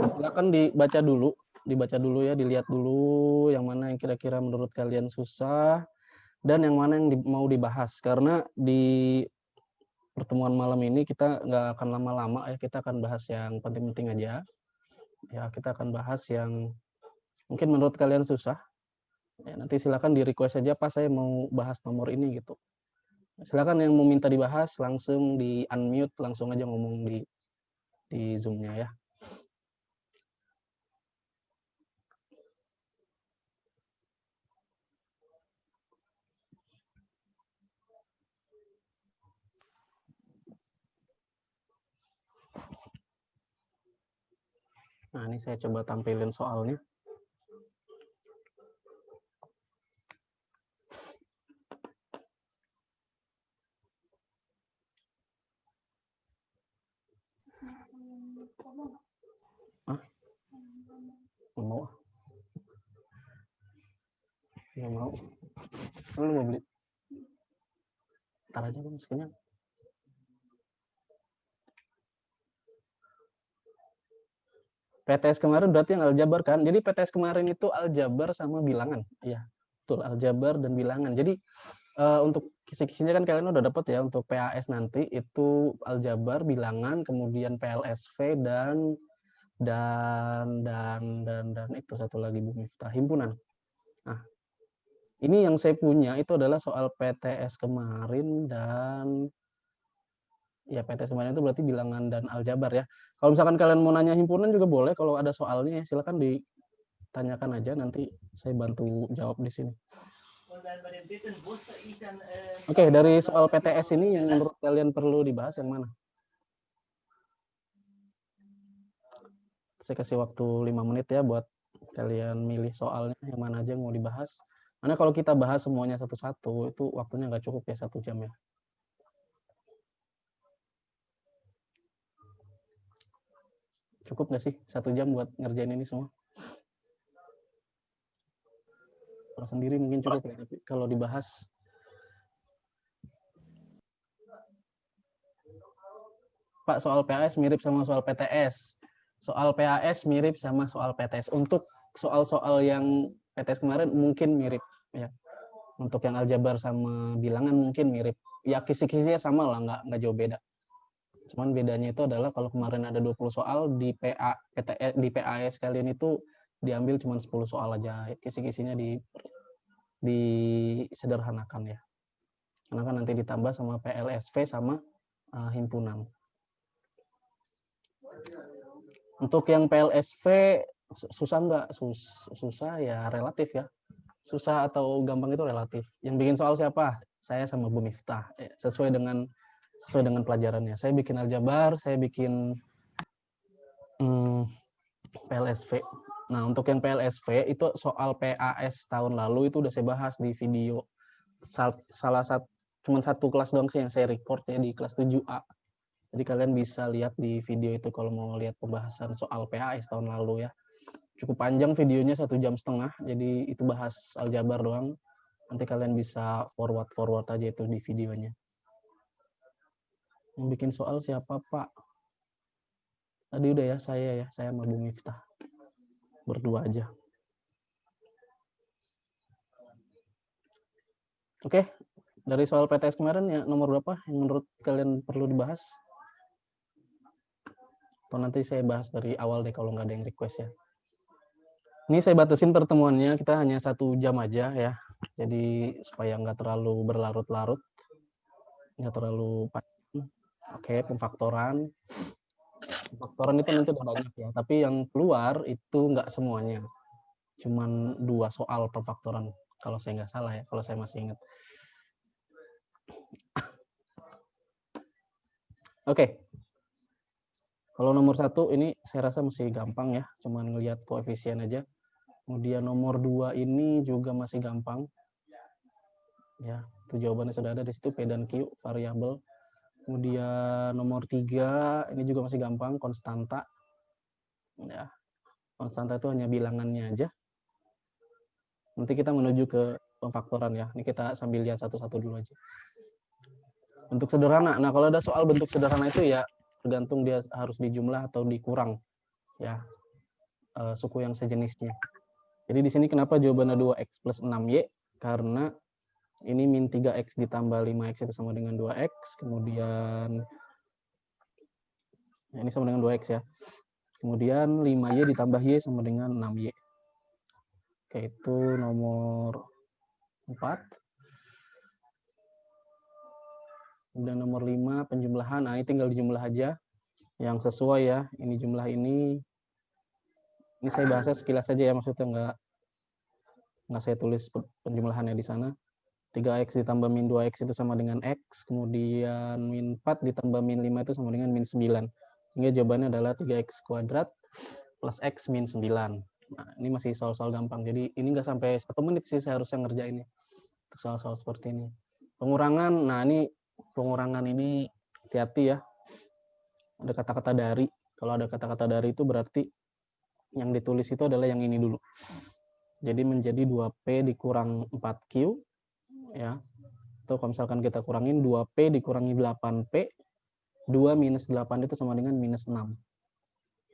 Nah, silakan dibaca dulu ya, dilihat dulu yang mana yang kira-kira menurut kalian susah dan yang mana yang mau dibahas. Karena di pertemuan malam ini kita nggak akan lama-lama ya, kita akan bahas yang penting-penting aja. Ya, kita akan bahas yang mungkin menurut kalian susah. Ya, nanti silakan di request aja, Pak, saya mau bahas nomor ini gitu. Silakan yang mau minta dibahas langsung di unmute, langsung aja ngomong di Zoom-nya ya. Nah, ini saya coba tampilin soalnya. Ah, nggak mau. Nggak mau. Lu mau beli? Ntar aja Bang, kenyang. PTS kemarin berarti yang aljabar kan? Jadi PTS kemarin itu aljabar sama bilangan. Iya, betul, aljabar dan bilangan. Jadi untuk kisi-kisinya kan kalian udah dapat ya, untuk PAS nanti itu aljabar, bilangan, kemudian PLSV dan itu satu lagi Bu Miftah, himpunan. Nah, ini yang saya punya itu adalah soal PTS kemarin dan ya PTS kemarin itu berarti bilangan dan aljabar ya. Kalau misalkan kalian mau nanya himpunan juga boleh, kalau ada soalnya silakan ditanyakan aja, nanti saya bantu jawab di sini. Oke, dari soal PTS ini yang menurut kalian perlu dibahas yang mana? Saya kasih waktu 5 menit ya buat kalian milih soalnya yang mana aja yang mau dibahas. Karena kalau kita bahas semuanya satu-satu itu waktunya nggak cukup ya 1 jam ya. Cukup nggak sih 1 jam buat ngerjain ini semua? Kalau sendiri mungkin cukup ya, tapi kalau dibahas Pak, soal PAS mirip sama soal PTS. Soal PAS mirip sama soal PTS. Untuk soal-soal yang PTS kemarin mungkin mirip ya. Untuk yang aljabar sama bilangan mungkin mirip. Ya kisi-kisinya sama lah, nggak jauh beda. Cuman bedanya itu adalah kalau kemarin ada 20 soal di di PAS kalian itu diambil cuma 10 soal aja. Kisi-kisinya disederhanakan ya. Karena kan nanti ditambah sama PLSV sama himpunan. Untuk yang PLSV susah nggak? Susah ya relatif ya. Susah atau gampang itu relatif. Yang bikin soal siapa? Saya sama Bu Miftah. Sesuai dengan pelajarannya. Saya bikin aljabar, saya bikin PLSV. Nah, untuk yang PLSV itu soal PAS tahun lalu itu udah saya bahas di video. Salah satu cuma satu kelas doang sih yang saya record ya, di kelas 7A. Jadi kalian bisa lihat di video itu kalau mau lihat pembahasan soal PAS tahun lalu ya. Cukup panjang videonya 1,5 jam, jadi itu bahas aljabar doang. Nanti kalian bisa forward aja itu di videonya. Yang bikin soal siapa, Pak? Tadi udah ya, saya sama Bu Miftah. Berdua aja. Oke, dari soal PTS kemarin ya nomor berapa yang menurut kalian perlu dibahas? Atau nanti saya bahas dari awal deh kalau nggak ada yang request ya. Ini saya batasin pertemuannya, kita hanya 1 jam aja ya. Jadi supaya nggak terlalu berlarut-larut, nggak terlalu panjang. Oke, pemfaktoran. Pemfaktoran itu nanti udah banyak ya, tapi yang keluar itu nggak semuanya. Cuman 2 soal pemfaktoran, kalau saya nggak salah ya, kalau saya masih ingat. Oke. Kalau nomor 1 ini saya rasa masih gampang ya, cuman ngelihat koefisien aja. Kemudian nomor 2 ini juga masih gampang. Ya, itu jawabannya sudah ada di situ, P dan Q, variabel. Kemudian nomor 3 ini juga masih gampang, konstanta. Ya, konstanta itu hanya bilangannya aja. Nanti kita menuju ke pemfaktoran ya. Ini kita sambil lihat satu-satu dulu aja. Bentuk sederhana. Nah, kalau ada soal bentuk sederhana itu ya tergantung dia harus dijumlah atau dikurang. Ya. suku yang sejenisnya. Jadi di sini kenapa jawabannya 2x plus 6y? Karena ini min 3x ditambah 5x itu sama dengan 2x, kemudian ini sama dengan 2x ya. Kemudian 5y ditambah y sama dengan 6y. Oke, itu nomor 4. Kemudian nomor 5 penjumlahan. Nah, ini tinggal dijumlah aja yang sesuai ya. Ini jumlah ini saya bahasnya sekilas saja ya, maksudnya nggak saya tulis penjumlahannya di sana. 3x ditambah min 2x itu sama dengan x, kemudian min 4 ditambah min 5 itu sama dengan min 9. Sehingga jawabannya adalah 3x kuadrat plus x min 9. Nah, ini masih soal-soal gampang. Jadi ini nggak sampai 1 menit sih saya harusnya ngerjainnya. Soal-soal seperti ini. Pengurangan, nah ini pengurangan ini hati-hati ya. Ada kata-kata dari. Kalau ada kata-kata dari itu berarti yang ditulis itu adalah yang ini dulu. Jadi menjadi 2P dikurang 4Q, ya. Atau kalau misalkan kita kurangin 2P dikurangi 8P, 2 minus 8 itu sama dengan minus 6.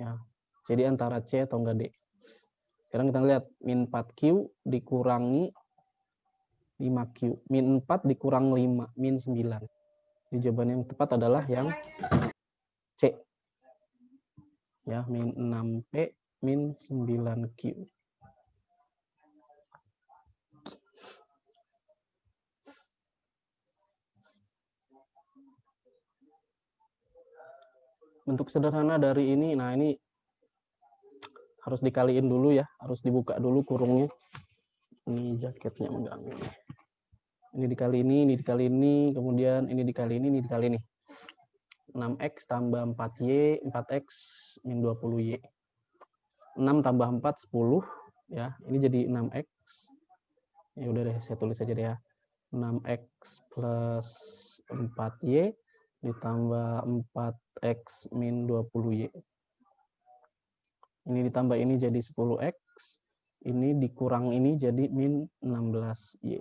Ya. Jadi antara C atau enggak D. Sekarang kita lihat min 4Q dikurangi 5Q. Min 4 dikurang 5, min 9. Jadi jawaban yang tepat adalah yang C. Ya, min 6P, min 9Q. Bentuk sederhana dari ini, nah ini harus dikaliin dulu ya, harus dibuka dulu kurungnya. Ini jaketnya mengganggu. Ini dikali ini, kemudian ini dikali ini dikali ini. 6x tambah 4y, 4x min 20y. 6 tambah 4, 10. Ya, ini jadi 6x. Ya udah deh, saya tulis aja deh ya. 6x plus 4y ditambah 4x min 20y. Ini ditambah ini jadi 10x. Ini dikurang ini jadi min 16y.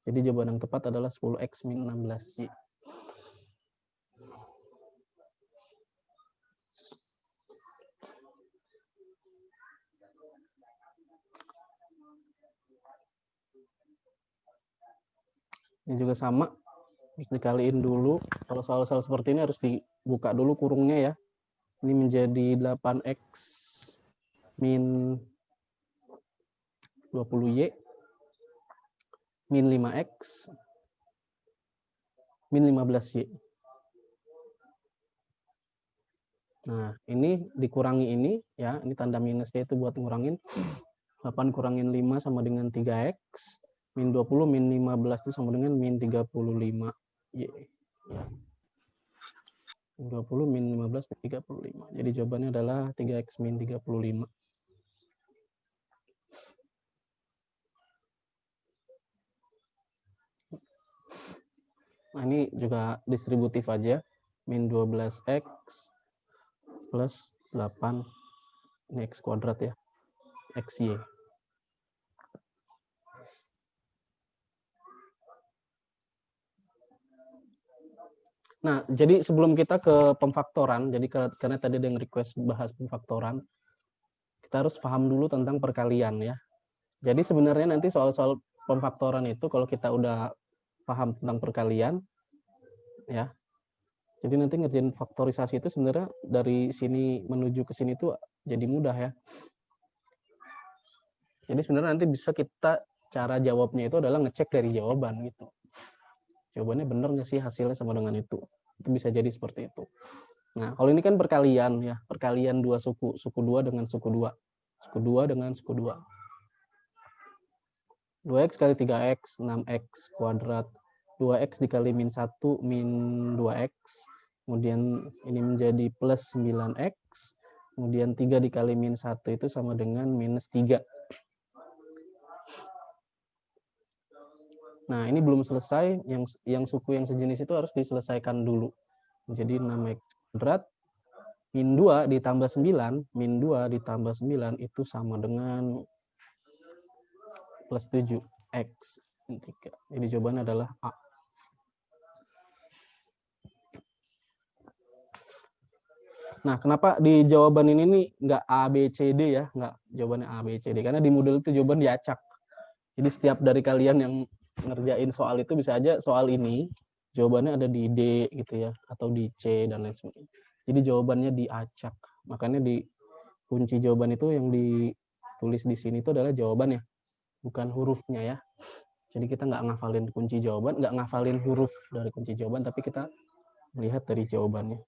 Jadi jawaban yang tepat adalah 10x min 16y. Ini juga sama, harus dikaliin dulu. Kalau soal-soal seperti ini harus dibuka dulu kurungnya ya. Ini menjadi 8x min 20y min 5x min 15y. Nah, ini dikurangi ini ya, ini tanda minusnya itu buat ngurangin. 8 kurangin 5 sama dengan 3x, min 20 min 15 itu sama dengan min 35y. 20 min 15 min 35. Jadi jawabannya adalah 3x min 35. Nah, ini juga distributif aja. Min 12x plus 8, ini x kuadrat ya, xy. Nah, jadi sebelum kita ke pemfaktoran, jadi karena tadi ada yang request bahas pemfaktoran, kita harus paham dulu tentang perkalian ya. Jadi sebenarnya nanti soal-soal pemfaktoran itu kalau kita udah paham tentang perkalian, ya, jadi nanti ngerjain faktorisasi itu sebenarnya dari sini menuju ke sini itu jadi mudah ya. Jadi sebenarnya nanti bisa kita cara jawabnya itu adalah ngecek dari jawaban gitu. Jawabannya benar nggak sih hasilnya sama dengan itu. Itu bisa jadi seperti itu. Nah, kalau ini kan perkalian ya, perkalian dua suku, suku 2 dengan suku 2. Suku 2 dengan suku 2. 2x kali 3x, 6x kuadrat. 2x dikali min 1, min 2x. Kemudian ini menjadi plus 9x. Kemudian 3 dikali min 1 itu sama dengan minus 3. Nah, ini belum selesai. Yang suku yang sejenis itu harus diselesaikan dulu. Jadi 6x kuadrat. Min 2 ditambah 9. Min 2 ditambah 9 itu sama dengan plus 7x. 3. Jadi jawabannya adalah A. Nah, kenapa di jawaban ini nih nggak A, B, C, D ya? Nggak jawabannya A, B, C, D. Karena di modul itu jawaban diacak. Jadi setiap dari kalian yang ngerjain soal itu bisa aja soal ini jawabannya ada di D gitu ya, atau di C dan lain sebagainya. Jadi jawabannya diacak. Makanya di kunci jawaban itu yang ditulis di sini itu adalah jawabannya, bukan hurufnya ya. Jadi kita nggak ngafalin kunci jawaban, nggak ngafalin huruf dari kunci jawaban, tapi kita melihat dari jawabannya.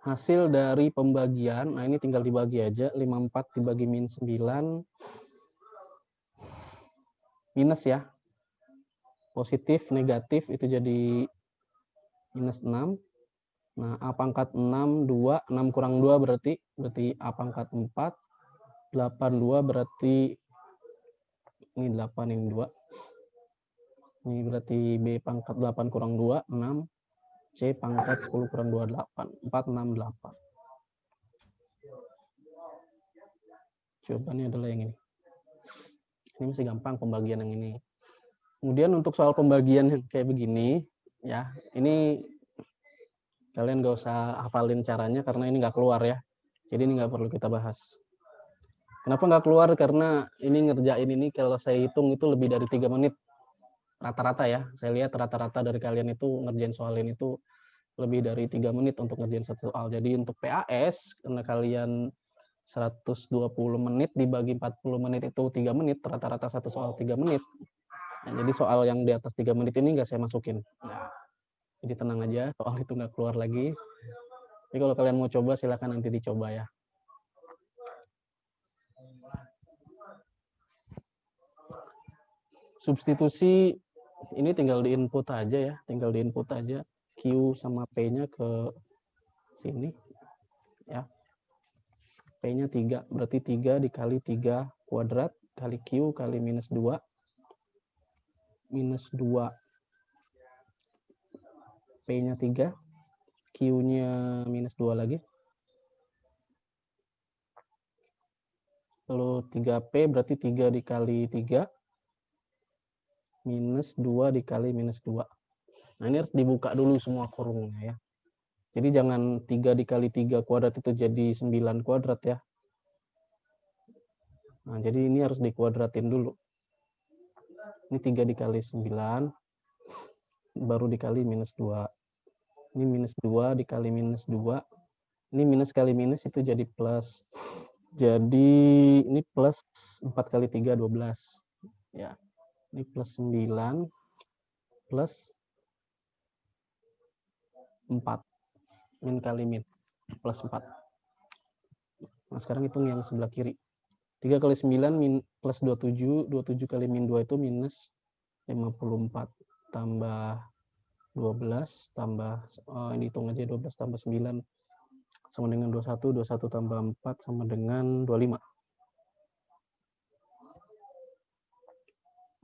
Hasil dari pembagian, nah ini tinggal dibagi aja, 54 dibagi min 9, minus ya. Positif, negatif itu jadi minus 6. Nah, A pangkat 6, 2, 6 kurang 2 berarti A pangkat 4, 8, 2 berarti, ini 8, ini 2. Ini berarti B pangkat 8 kurang 2, 6. C pangkat 10 kurang 2, 8. 4, 6, 8. Jawabannya adalah yang ini. Ini masih gampang pembagian yang ini. Kemudian untuk soal pembagian yang kayak begini, ya, ini kalian gak usah hafalin caranya karena ini nggak keluar ya. Jadi ini nggak perlu kita bahas. Kenapa nggak keluar? Karena ini ngerjain ini kalau saya hitung itu lebih dari 3 menit. Rata-rata ya. Saya lihat rata-rata dari kalian itu ngerjain soal ini itu lebih dari 3 menit untuk ngerjain satu soal. Jadi untuk PAS, karena kalian 120 menit dibagi 40 menit itu 3 menit, rata-rata satu soal 3 menit. Nah, jadi soal yang di atas 3 menit ini nggak saya masukin. Nah, jadi tenang aja, soal itu nggak keluar lagi. Jadi kalau kalian mau coba, silakan nanti dicoba ya. Substitusi ini tinggal di input aja ya, tinggal di input aja. Q sama P-nya ke sini ya. P-nya 3, berarti 3 dikali 3 kuadrat kali Q kali minus 2. Minus 2 P-nya 3, Q-nya minus 2 lagi. Lalu 3P berarti 3 dikali 3 minus 2 dikali minus 2. Nah, ini harus dibuka dulu semua kurungnya ya. Jadi jangan 3 dikali 3 kuadrat itu jadi 9 kuadrat ya. Nah, jadi ini harus dikuadratin dulu. Ini 3 dikali 9, baru dikali minus 2. Ini minus 2 dikali minus 2. Ini minus kali minus itu jadi plus. Jadi ini plus 4 kali 3, 12. Ya, ini plus 9 plus 4. Min kali min, plus 4. Nah, sekarang hitung yang sebelah kiri. 3 kali 9 min plus 27, 27 kali min 2 itu minus 54 tambah 12 tambah ini hitung aja 12 tambah 9 sama dengan 21, 21 tambah 4 sama dengan 25.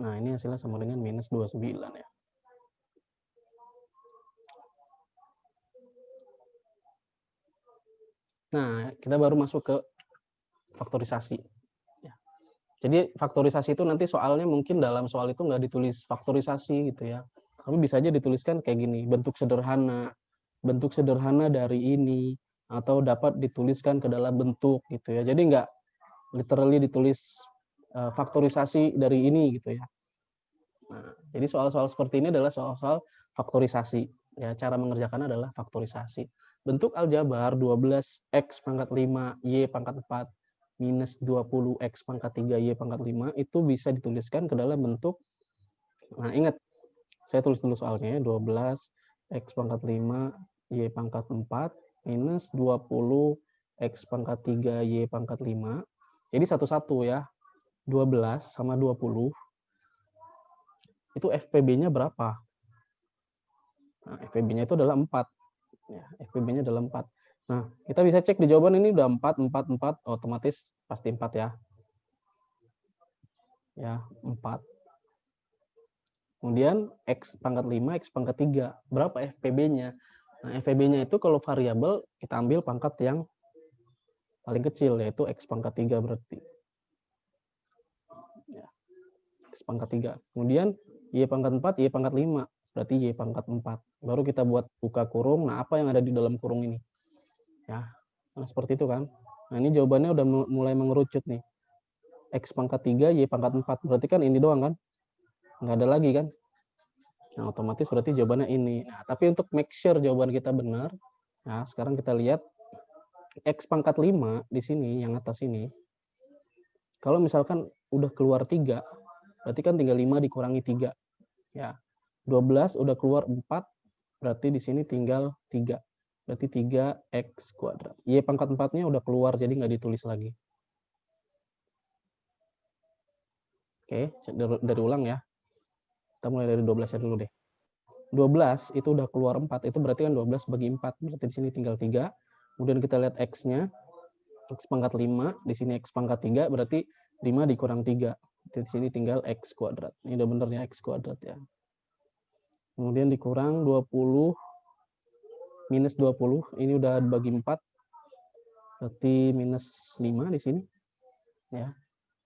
Nah, ini hasilnya sama dengan minus 29 ya. Nah, kita baru masuk ke faktorisasi. Ya. Jadi faktorisasi itu nanti soalnya mungkin dalam soal itu nggak ditulis faktorisasi gitu ya. Tapi bisa aja dituliskan kayak gini, bentuk sederhana dari ini, atau dapat dituliskan ke dalam bentuk gitu ya. Jadi nggak literally ditulis faktorisasi dari ini gitu ya. Nah, jadi soal-soal seperti ini adalah soal-soal faktorisasi. Ya, cara mengerjakan adalah faktorisasi. Bentuk aljabar 12x pangkat 5 y pangkat 4 minus 20x pangkat 3 y pangkat 5 itu bisa dituliskan ke dalam bentuk, nah ingat, saya tulis dulu soalnya ya, 12x pangkat 5 y pangkat 4 minus 20x pangkat 3 y pangkat 5. Jadi satu-satu ya, 12 sama 20 itu FPB-nya berapa? Nah, FPB-nya itu adalah 4. Ya, FPB-nya adalah 4. Nah, kita bisa cek di jawaban ini udah 4, 4, 4, otomatis pasti 4 ya. Ya, 4. Kemudian X pangkat 5, X pangkat 3. Berapa FPB-nya? Nah, FPB-nya itu kalau variabel kita ambil pangkat yang paling kecil, yaitu X pangkat 3 berarti. Ya, X pangkat 3. Kemudian Y pangkat 4, Y pangkat 5. berarti Y pangkat 4. Baru kita buat buka kurung, nah apa yang ada di dalam kurung ini? Ya, nah seperti itu kan. Nah ini jawabannya udah mulai mengerucut nih. X pangkat 3, Y pangkat 4. Berarti kan ini doang kan? Nggak ada lagi kan? Nah otomatis berarti jawabannya ini. Nah tapi untuk make sure jawaban kita benar, nah sekarang kita lihat X pangkat 5 di sini, yang atas ini. Kalau misalkan udah keluar 3, berarti kan tinggal 5 dikurangi 3. Ya, 12 udah keluar 4, berarti di sini tinggal 3. Berarti 3x kuadrat. Y pangkat 4-nya udah keluar, jadi nggak ditulis lagi. Oke, dari ulang ya. Kita mulai dari 12-nya dulu deh. 12 itu udah keluar 4, itu berarti kan 12 bagi 4. Berarti di sini tinggal 3. Kemudian kita lihat X-nya. X pangkat 5, di sini X pangkat 3, berarti 5 dikurang 3. Di sini tinggal X kuadrat. Ini udah bener ya, X kuadrat ya. Kemudian dikurang 20 minus 20, ini udah bagi 4, berarti minus 5 di sini. Ya.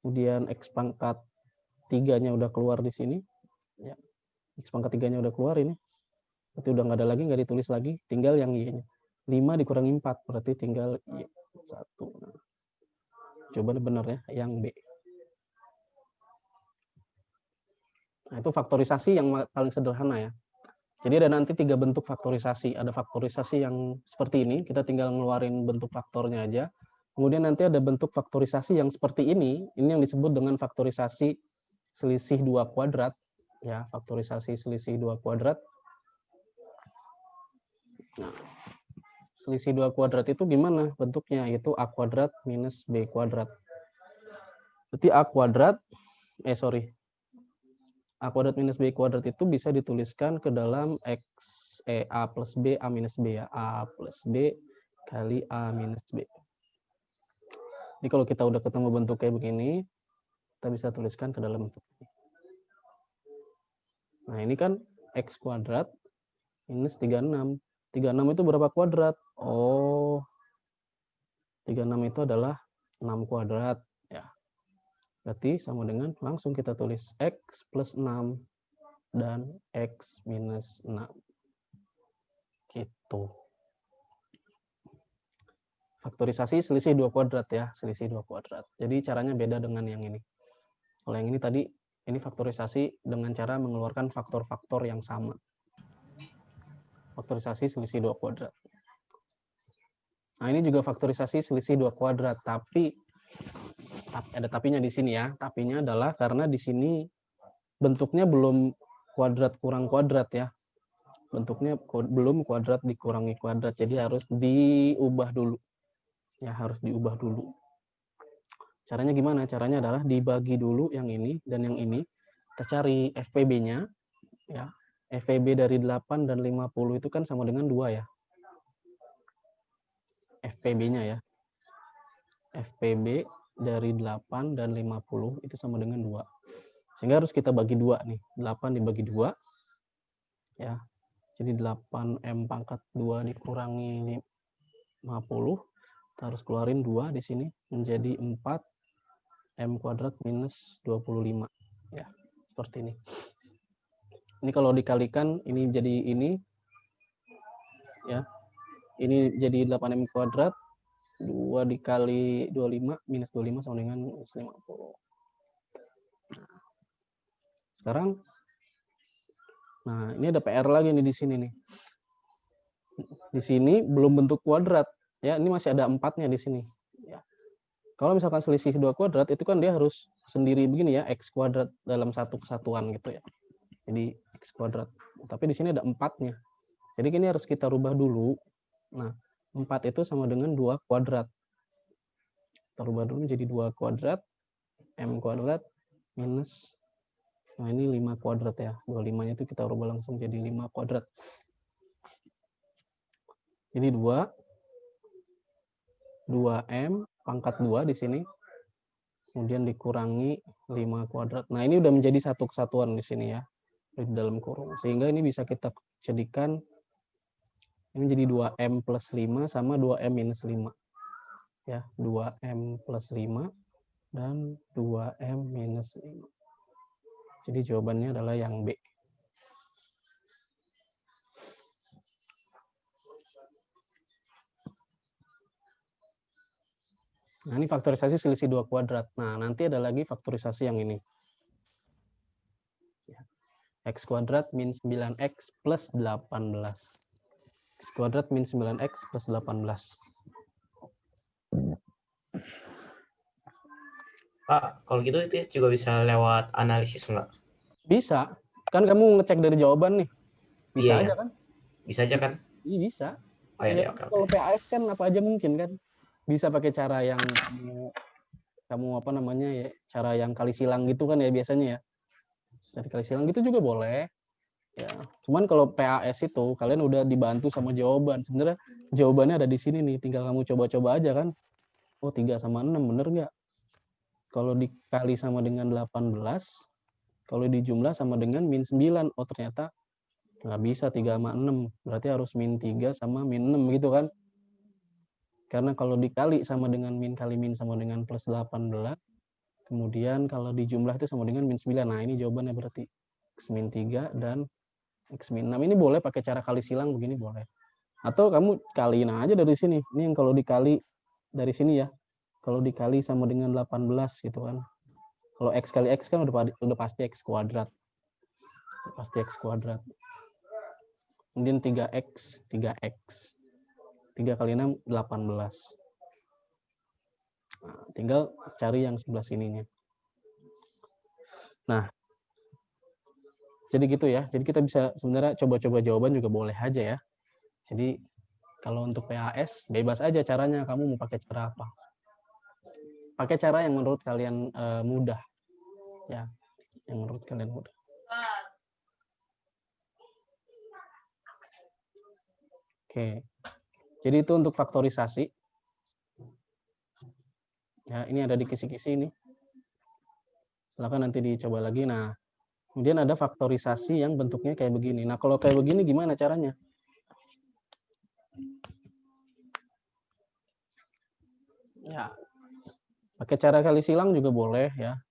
Kemudian X pangkat 3-nya udah keluar di sini. Ya. X pangkat 3-nya udah keluar ini. Berarti udah nggak ada lagi, nggak ditulis lagi. Tinggal yang Y-nya. 5 dikurangi 4, berarti tinggal Y. 1. Nah. Coba benar ya, yang B. Nah, itu faktorisasi yang paling sederhana ya. Jadi ada nanti 3 bentuk faktorisasi. Ada faktorisasi yang seperti ini, kita tinggal ngeluarin bentuk faktornya aja. Kemudian nanti ada bentuk faktorisasi yang seperti ini yang disebut dengan faktorisasi selisih 2 kuadrat. Ya, faktorisasi selisih 2 kuadrat. Nah, selisih 2 kuadrat itu gimana bentuknya? Yaitu A kuadrat minus B kuadrat. Berarti A kuadrat, A kuadrat minus B kuadrat itu bisa dituliskan ke dalam A plus B, A minus B ya. A plus B kali A minus B. Jadi kalau kita udah ketemu bentuk kayak begini, kita bisa tuliskan ke dalam bentuk ini. Nah ini kan X kuadrat minus 36. 36 itu berapa kuadrat? Oh, 36 itu adalah 6 kuadrat. Ya. Berarti sama dengan langsung kita tulis X plus 6 dan X minus 6. Gitu. Faktorisasi selisih 2 kuadrat ya, selisih 2 kuadrat. Jadi caranya beda dengan yang ini. Kalau yang ini tadi, ini faktorisasi dengan cara mengeluarkan faktor-faktor yang sama. Faktorisasi selisih 2 kuadrat. Nah, ini juga faktorisasi selisih 2 kuadrat, tapi ada tapinya di sini ya. Tapinya adalah karena di sini bentuknya belum kuadrat kurang kuadrat ya. Bentuknya belum kuadrat dikurangi kuadrat, jadi harus diubah dulu. Ya, harus diubah dulu. Caranya gimana? Caranya adalah dibagi dulu yang ini dan yang ini. Kita cari FPB-nya. Ya. FPB dari 8 dan 50 itu kan sama dengan 2 ya. FPB-nya ya. FPB dari 8 dan 50 itu sama dengan 2. Sehingga harus kita bagi 2 nih. 8 dibagi 2. Ya. Jadi 8M pangkat 2 dikurangi 50. Kita harus keluarin 2 di sini. Menjadi 4M kuadrat minus 25. Ya, seperti ini. Ini kalau dikalikan, ini jadi ini. Ya. Ini jadi 8M kuadrat. 2 dikali 25 minus 25 sama dengan minus 50. Nah, sekarang, nah ini ada PR lagi nih di sini nih. Di sini belum bentuk kuadrat. Ya, ini masih ada 4-nya di sini. Ya. Kalau misalkan selisih 2 kuadrat, itu kan dia harus sendiri begini ya, X kuadrat dalam satu kesatuan gitu ya. Jadi X kuadrat. Tapi di sini ada 4-nya. Jadi ini harus kita rubah dulu. Nah, 4 itu sama dengan 2 kuadrat. Kita rubah dulu menjadi 2 kuadrat, M kuadrat, minus, nah ini 5 kuadrat ya. 25-nya itu kita rubah langsung jadi 5 kuadrat. Jadi 2M pangkat 2 di sini. Kemudian dikurangi 5 kuadrat. Nah ini udah menjadi satu kesatuan di sini ya. Di dalam kurung. Sehingga ini bisa kita jadikan, ini jadi 2M plus 5 sama 2M minus 5. Ya, 2M plus 5 dan 2M minus 5. Jadi jawabannya adalah yang B. Nah, ini faktorisasi selisih 2 kuadrat. Nah, nanti ada lagi faktorisasi yang ini. X kuadrat min 9X plus 18. X kuadrat min 9X plus 18. Pak, kalau gitu itu juga bisa lewat analisis nggak? Bisa. Kan kamu ngecek dari jawaban nih. Bisa Iya, aja ya. kan? Bisa aja kan? Iya, bisa. Oh ya, Ya, oke, oke. kalau PAS kan apa aja mungkin kan. Bisa pakai cara yang kamu apa namanya ya, cara yang kali silang gitu kan ya biasanya ya. Dari kali silang gitu juga boleh. Ya, cuman kalau PAS itu kalian udah dibantu sama jawaban. Sebenarnya jawabannya ada di sini nih, tinggal kamu coba-coba aja kan. Oh, 3 sama 6 bener nggak? Kalau dikali sama dengan 18, kalau dijumlah sama dengan min 9. Oh, ternyata nggak bisa 3 sama 6. Berarti harus min 3 sama min 6 gitu kan. Karena kalau dikali sama dengan min kali min sama dengan plus 18. Kemudian kalau dijumlah itu sama dengan min 9. Nah, ini jawabannya berarti X min 3 dan X min 6. Ini boleh pakai cara kali silang begini boleh. Atau kamu kaliin aja dari sini. Ini yang kalau dikali dari sini ya. Kalau dikali sama dengan 18 gitu kan. Kalau X kali X kan udah pasti X kuadrat. Pasti X kuadrat. Kemudian 3X, 3X. 3 kali 6, 18. Nah, tinggal cari yang sebelah sininya. Nah, jadi gitu ya. Jadi kita bisa sebenarnya coba-coba jawaban juga boleh aja ya. Jadi kalau untuk PAS bebas aja caranya, kamu mau pakai cara apa. Pakai cara yang menurut kalian mudah. Ya, yang menurut kalian mudah. Oke. Jadi itu untuk faktorisasi. Ya, ini ada di kisi-kisi ini. Silakan nanti dicoba lagi. Nah, kemudian ada faktorisasi yang bentuknya kayak begini. Nah, kalau kayak begini gimana caranya? Ya, pakai cara kali silang juga boleh ya.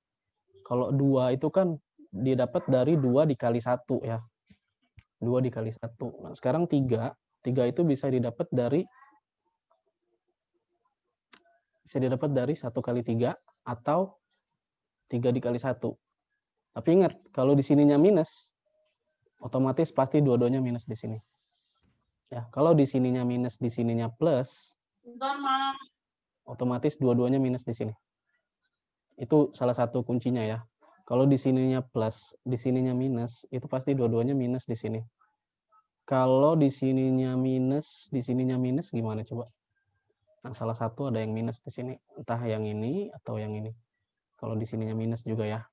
Kalau 2 itu kan didapat dari 2 dikali 1 ya. 2 dikali 1. Nah, sekarang 3. 3 itu bisa didapat dari 1 kali 3 atau 3 dikali 1. Tapi ingat, kalau di sininya minus, otomatis pasti dua-duanya minus di sini. Ya, kalau di sininya minus, di sininya plus, otomatis dua-duanya minus di sini. Itu salah satu kuncinya ya. Kalau di sininya plus, di sininya minus, itu pasti dua-duanya minus di sini. Kalau di sininya minus gimana coba? Nah, salah satu ada yang minus di sini. Entah yang ini atau yang ini. Kalau di sininya minus juga ya.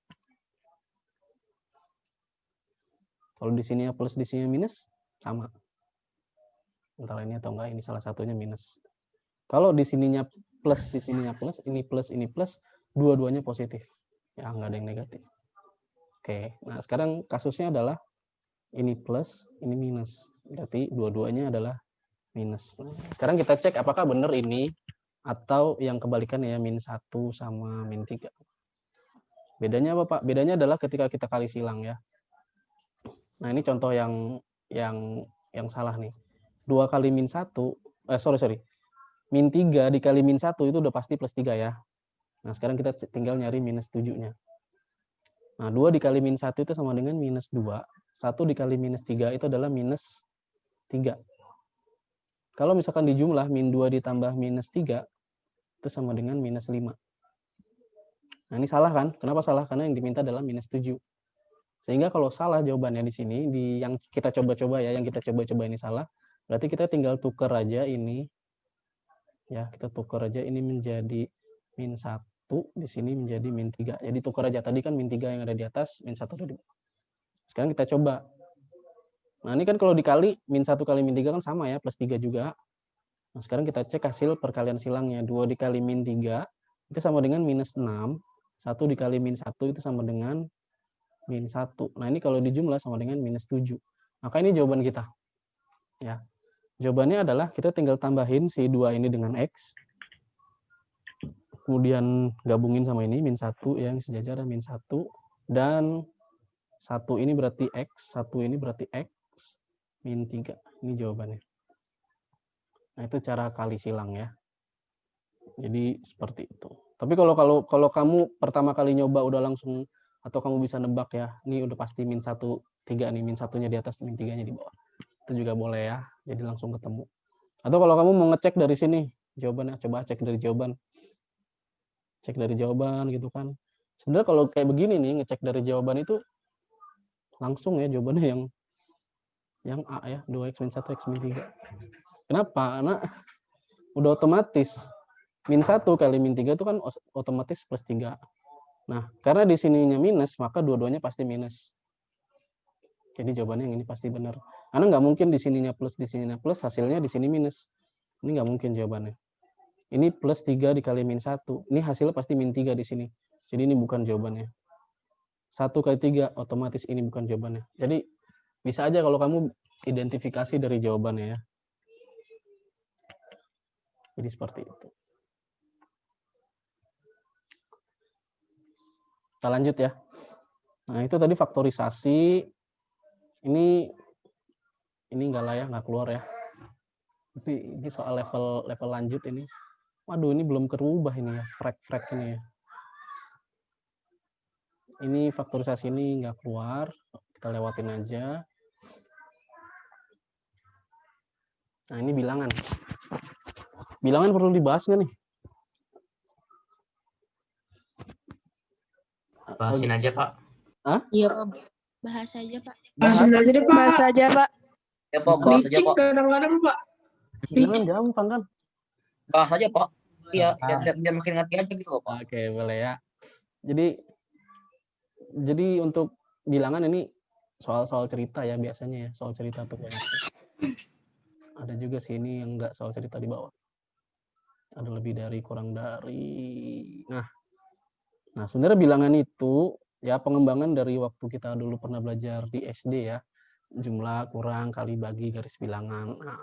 Kalau di sininya plus, di sininya minus, sama. Antara ini atau enggak, ini salah satunya minus. Kalau di sininya plus, ini plus, dua-duanya positif. Ya, enggak ada yang negatif. Oke, nah sekarang kasusnya adalah ini plus, ini minus. Berarti dua-duanya adalah minus. Nah, sekarang kita cek apakah benar ini atau yang kebalikannya ya, min 1 sama min 3. Bedanya apa, Pak? Bedanya adalah ketika kita kali silang ya. Nah, ini contoh yang salah nih. 2 kali min 1, sorry. Min 3 dikali min 1 itu udah pasti plus 3 ya. Nah, sekarang kita tinggal nyari minus 7-nya. Nah, 2 dikali min 1 itu sama dengan minus 2. 1 dikali minus 3 itu adalah minus 3. Kalau misalkan dijumlah, min 2 ditambah minus 3, itu sama dengan minus 5. Nah, ini salah kan? Kenapa salah? Karena yang diminta adalah minus 7. Sehingga kalau salah jawabannya di sini, di yang kita coba-coba ya, yang kita coba-coba ini salah, berarti kita tinggal tukar aja ini. Ya, kita tukar aja ini menjadi min 1, di sini menjadi min 3. Jadi tukar aja, tadi kan min 3 yang ada di atas, min 1 ada di bawah. Sekarang kita coba. Nah, ini kan kalau dikali, min 1 kali min 3 kan sama ya, plus 3 juga. Nah, sekarang kita cek hasil perkalian silangnya. 2 dikali min 3, itu sama dengan minus 6. 1 dikali min 1 itu sama dengan min 1. Nah, ini kalau dijumlah sama dengan minus 7. Maka ini jawaban kita. Ya. Jawabannya adalah kita tinggal tambahin si 2 ini dengan X. Kemudian gabungin sama ini, min 1 yang sejajar min 1. Dan 1 ini berarti X, 1 ini berarti X, min 3. Ini jawabannya. Nah, itu cara kali silang ya. Jadi seperti itu. Tapi kalau kamu pertama kali nyoba udah langsung, atau kamu bisa nebak ya, ini udah pasti min 1,3 nih, min 1-nya di atas, min 3-nya di bawah. Itu juga boleh ya, jadi langsung ketemu. Atau kalau kamu mau ngecek dari sini jawabannya, coba cek dari jawaban. Cek dari jawaban gitu kan. Sebenarnya kalau kayak begini nih, ngecek dari jawaban itu langsung ya jawabannya yang A ya, 2x min 1 x min 3. Kenapa? Karena udah otomatis min 1 kali min 3 itu kan otomatis plus 3. Nah, karena di sininya minus, maka dua-duanya pasti minus. Jadi jawabannya yang ini pasti benar. Karena nggak mungkin di sininya plus, hasilnya di sini minus. Ini nggak mungkin jawabannya. Ini plus 3 dikali min 1. Ini hasilnya pasti min 3 di sini. Jadi ini bukan jawabannya. 1 kali 3, otomatis ini bukan jawabannya. Jadi bisa aja kalau kamu identifikasi dari jawabannya ya. Jadi seperti itu. Kita lanjut ya. Nah, itu tadi faktorisasi. Ini enggak lah ya, nggak keluar ya. Ini soal level lanjut ini. Waduh, ini belum kerubah ini ya, frek ini ya. Ini faktorisasi ini nggak keluar, kita lewatin aja. Nah, ini bilangan. Bilangan perlu dibahas nggak nih? Bahasin aja, Pak. Hah? Iya, bahas aja, Pak. Bahas aja deh, Pak. Bahas aja, Pak. Ya, Pak, bahas aja, Licik Pak. kadang-kadang, Pak. Bilangan gampang kan? Bahas aja, Pak. Iya, biar makin ngerti aja gitu loh, Pak. Oke, boleh ya. Jadi untuk bilangan ini soal cerita ya biasanya ya, soal cerita tuh banyak. Ada juga sih ini yang enggak soal cerita di bawah. Ada lebih dari, kurang dari. Nah, sebenarnya bilangan itu ya pengembangan dari waktu kita dulu pernah belajar di SD ya. Jumlah, kurang, kali, bagi, garis bilangan. Nah,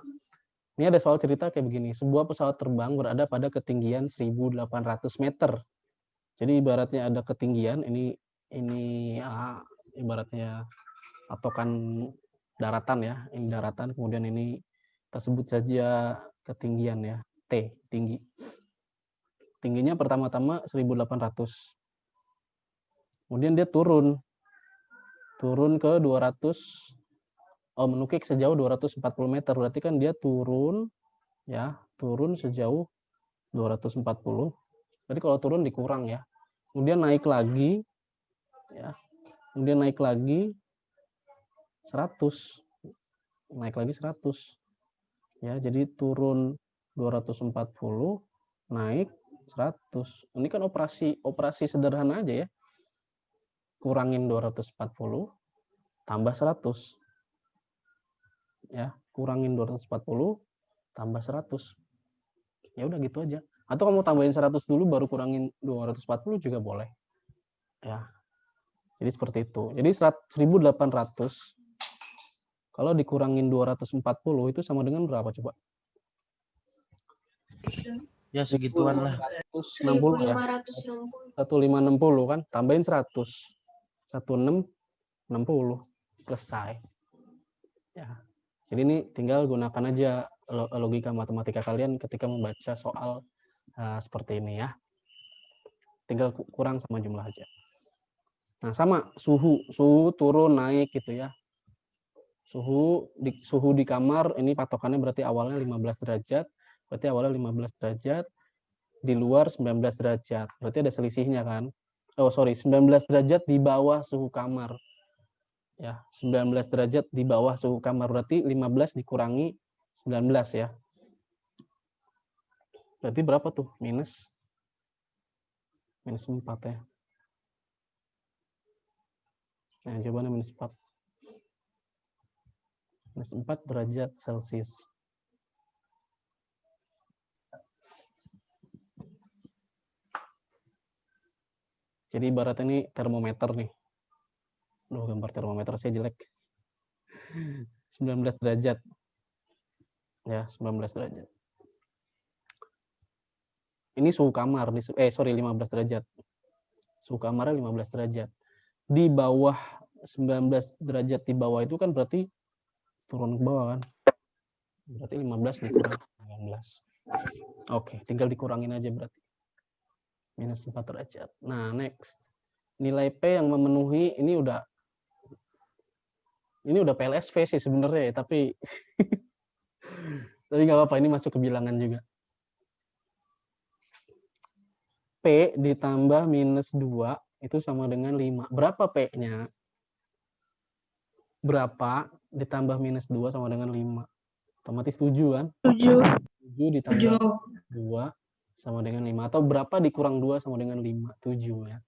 ini ada soal cerita kayak begini. Sebuah pesawat terbang berada pada ketinggian 1.800 meter. Jadi ibaratnya ada ketinggian, ini ibaratnya patokan daratan ya. Ini daratan, kemudian ini kita sebut saja ketinggian ya, T, tinggi. Tingginya pertama-tama 1.800. Kemudian dia turun ke 200, menukik sejauh 240 meter. Berarti kan dia turun sejauh 240. Berarti kalau turun dikurang ya. Kemudian naik lagi ya. Kemudian naik lagi 100. Naik lagi 100. Ya, jadi turun 240, naik 100. Ini kan operasi sederhana aja ya. Kurangin 240 tambah 100. Ya, kurangin 240 tambah 100. Ya udah gitu aja. Atau kamu tambahin 100 dulu baru kurangin 240 juga boleh. Ya. Jadi seperti itu. Jadi 1.800 kalau dikurangin 240 itu sama dengan berapa coba? Ya segituan lah. 160 ya. 1560 kan, tambahin 100. 1660 selesai. Ya. Jadi ini tinggal gunakan aja logika matematika kalian ketika membaca soal seperti ini ya. Tinggal kurang sama jumlah aja. Nah, sama suhu turun naik gitu ya. Suhu di kamar ini patokannya berarti awalnya 15 derajat, berarti awalnya 15 derajat, di luar 19 derajat. Berarti ada selisihnya kan? 19 derajat di bawah suhu kamar. Ya, 19 derajat di bawah suhu kamar, berarti 15 dikurangi 19 ya. Berarti berapa tuh? Minus 4 ya. Nah, jawabannya minus 4. Minus 4 derajat Celcius. Jadi ibarat ini termometer nih. Gambar termometer saya jelek. 19 derajat. Ya, 19 derajat. Ini suhu kamar, 15 derajat. Suhu kamarnya 15 derajat. Di bawah 19 derajat di bawah itu kan berarti turun ke bawah kan. Berarti 15 dikurang 19. Oke, tinggal dikurangin aja berarti. Minus 4 derajat. Nah, next. Nilai P yang memenuhi ini udah PLSV sih sebenarnya ya, tapi nggak apa-apa, ini masuk ke bilangan juga. P ditambah minus 2 itu sama dengan 5. Berapa P-nya? Berapa ditambah minus 2 sama dengan 5? Otomatis 7 kan? 7. 7 ditambah 2 sama dengan 5. Atau berapa dikurang 2 sama dengan 5? 7 ya.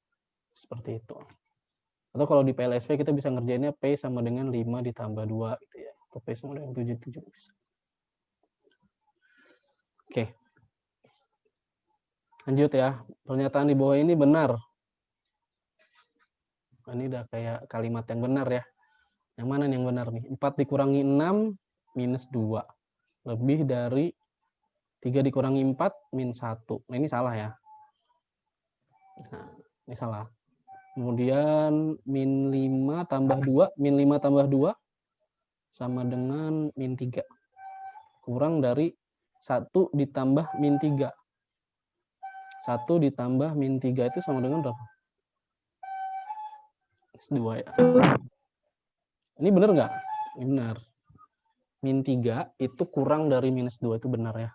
Seperti itu. Atau kalau di PLSV kita bisa ngerjainnya P sama dengan 5 ditambah 2 gitu ya. Atau P sama dengan 7 bisa. Oke. Lanjut ya. Pernyataan di bawah ini benar. Ini udah kayak kalimat yang benar ya. Yang mana nih yang benar nih? 4 dikurangi 6 minus 2. Lebih dari 3 dikurangi 4 min 1. Nah, ini salah ya. Nah, ini salah. Kemudian min 5 tambah 2. Min 5 tambah 2 sama dengan min 3. Kurang dari 1 ditambah min 3. 1 ditambah min 3 itu sama dengan berapa? 2 ya. Ini benar nggak? Ini benar. Min 3 itu kurang dari minus 2 itu benar ya.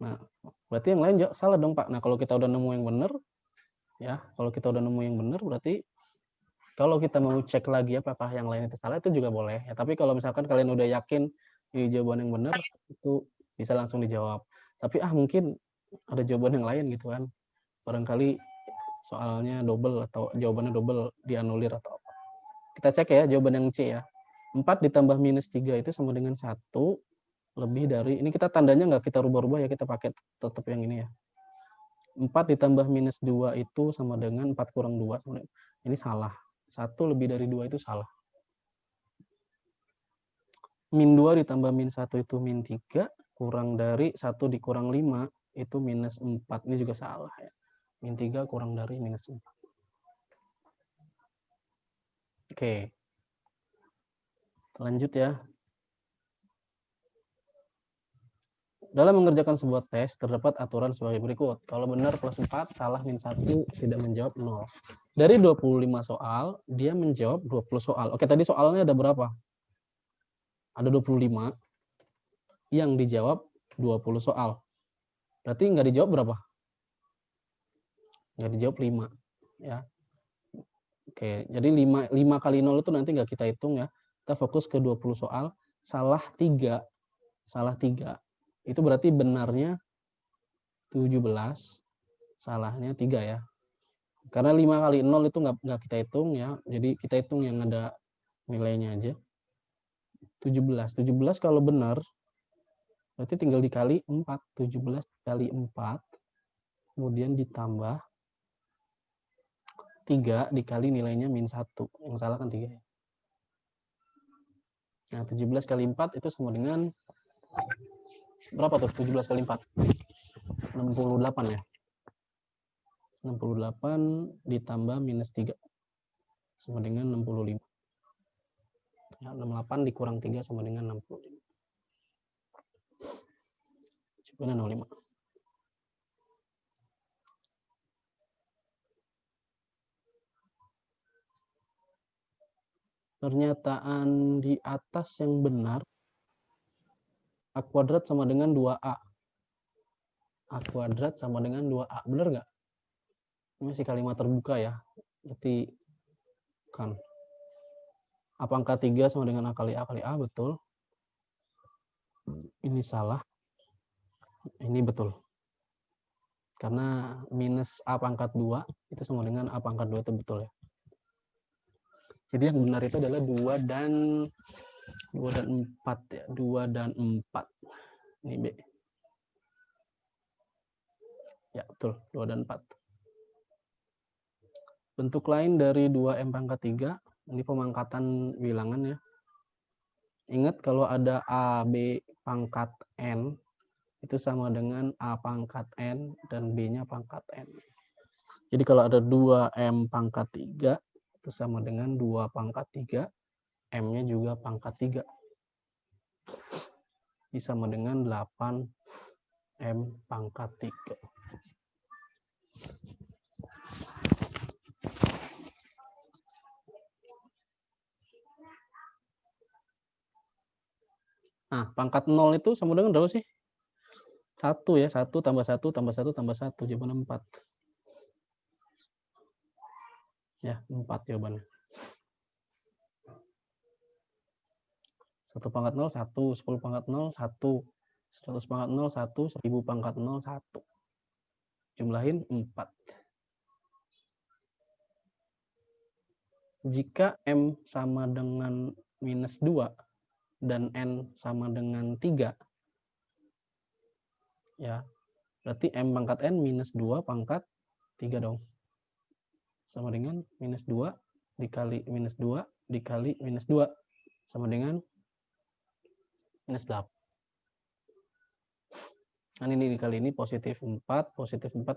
Nah, berarti yang lain salah dong Pak. Nah, kalau kita udah nemu yang benar, ya, kalau kita udah nemu yang benar, berarti kalau kita mau cek lagi apakah yang lain itu salah, itu juga boleh. Ya, tapi kalau misalkan kalian udah yakin ini jawaban yang benar, itu bisa langsung dijawab. Tapi mungkin ada jawaban yang lain gitu kan. Barangkali soalnya double atau jawabannya double dianulir atau apa. Kita cek ya jawaban yang C ya. 4 ditambah minus 3 itu sama dengan 1 lebih dari, ini kita tandanya nggak kita rubah-rubah ya, kita pakai tetap yang ini ya. 4 ditambah minus 2 itu sama dengan 4 kurang 2. Ini salah. 1 lebih dari 2 itu salah. Min 2 ditambah min 1 itu min 3. Kurang dari 1 dikurang 5 itu minus 4. Ini juga salah ya. Min 3 kurang dari minus 4. Oke. Lanjut ya. Dalam mengerjakan sebuah tes, terdapat aturan sebagai berikut. Kalau benar plus 4, salah min 1, tidak menjawab 0. Dari 25 soal, dia menjawab 20 soal. Oke, tadi soalnya ada berapa? Ada 25. Yang dijawab 20 soal. Berarti nggak dijawab berapa? Nggak dijawab 5. Ya. Oke, jadi 5 kali 0 itu nanti nggak kita hitung ya. Kita fokus ke 20 soal. Salah 3. Salah 3. Itu berarti benarnya 17, salahnya 3 ya. Karena 5 kali 0 itu nggak kita hitung ya. Jadi kita hitung yang ada nilainya aja. 17 kalau benar, berarti tinggal dikali 4. 17 kali 4, kemudian ditambah 3 dikali nilainya min 1. Yang salah kan 3 ya. Nah, 17 kali 4 itu sama dengan berapa tuh 17 kali 4? 68 ya. 68 ditambah minus 3 sama dengan 65. Ya, 68 dikurang 3 sama dengan 65. Coba 05. Pernyataan di atas yang benar, A kuadrat sama dengan 2A. A kuadrat sama dengan 2A. Benar nggak? Ini masih kalimat terbuka ya. Berarti kan A pangkat 3 sama dengan A kali A, betul. Ini salah. Ini betul. Karena minus A pangkat 2 itu sama dengan A pangkat 2 itu betul ya. Jadi yang benar itu adalah 2 dan 4 ya. 2 dan 4. Ini B. Ya, betul. 2 dan 4. Bentuk lain dari 2M pangkat 3, ini pemangkatan bilangan ya. Ingat kalau ada A, B pangkat N, itu sama dengan A pangkat N dan B-nya pangkat N. Jadi kalau ada 2M pangkat 3, itu sama dengan 2 pangkat 3, M-nya juga pangkat 3. Ini sama dengan 8 M pangkat 3. Nah, pangkat 0 itu sama dengan berapa sih? 1 ya, 1 tambah 1 tambah 1 tambah 1, jawabannya 4. Ya, 4 jawabannya. 1 pangkat 0, 1, 10 pangkat 0, 1, 100 pangkat 0, 1, 1000 pangkat 0, 1. Jumlahin 4. Jika M sama dengan minus 2 dan N sama dengan 3, ya, berarti M pangkat N minus 2 pangkat 3 dong. Sama dengan minus 2 dikali minus 2 dikali minus 2 sama dengan minus 8. Nah, ini dikali ini positif 4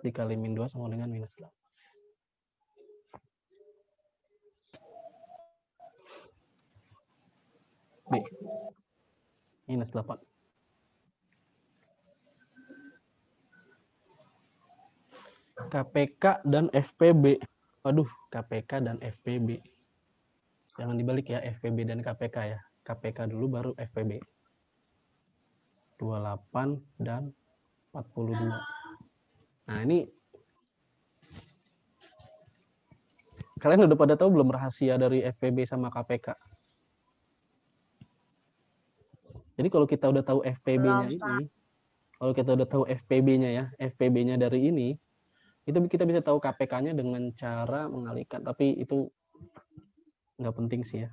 dikali min 2 sama dengan minus 8. B. Minus 8. KPK dan FPB. Waduh, KPK dan FPB. Jangan dibalik ya, FPB dan KPK ya. KPK dulu baru FPB. 28 dan 42. Nah, ini kalian udah pada tahu belum rahasia dari FPB sama KPK? Jadi kalau kita udah tahu FPB-nya ini, kalau kita udah tahu FPB-nya ya, FPB-nya dari ini, itu kita bisa tahu KPK-nya dengan cara mengalihkan. Tapi itu nggak penting sih ya.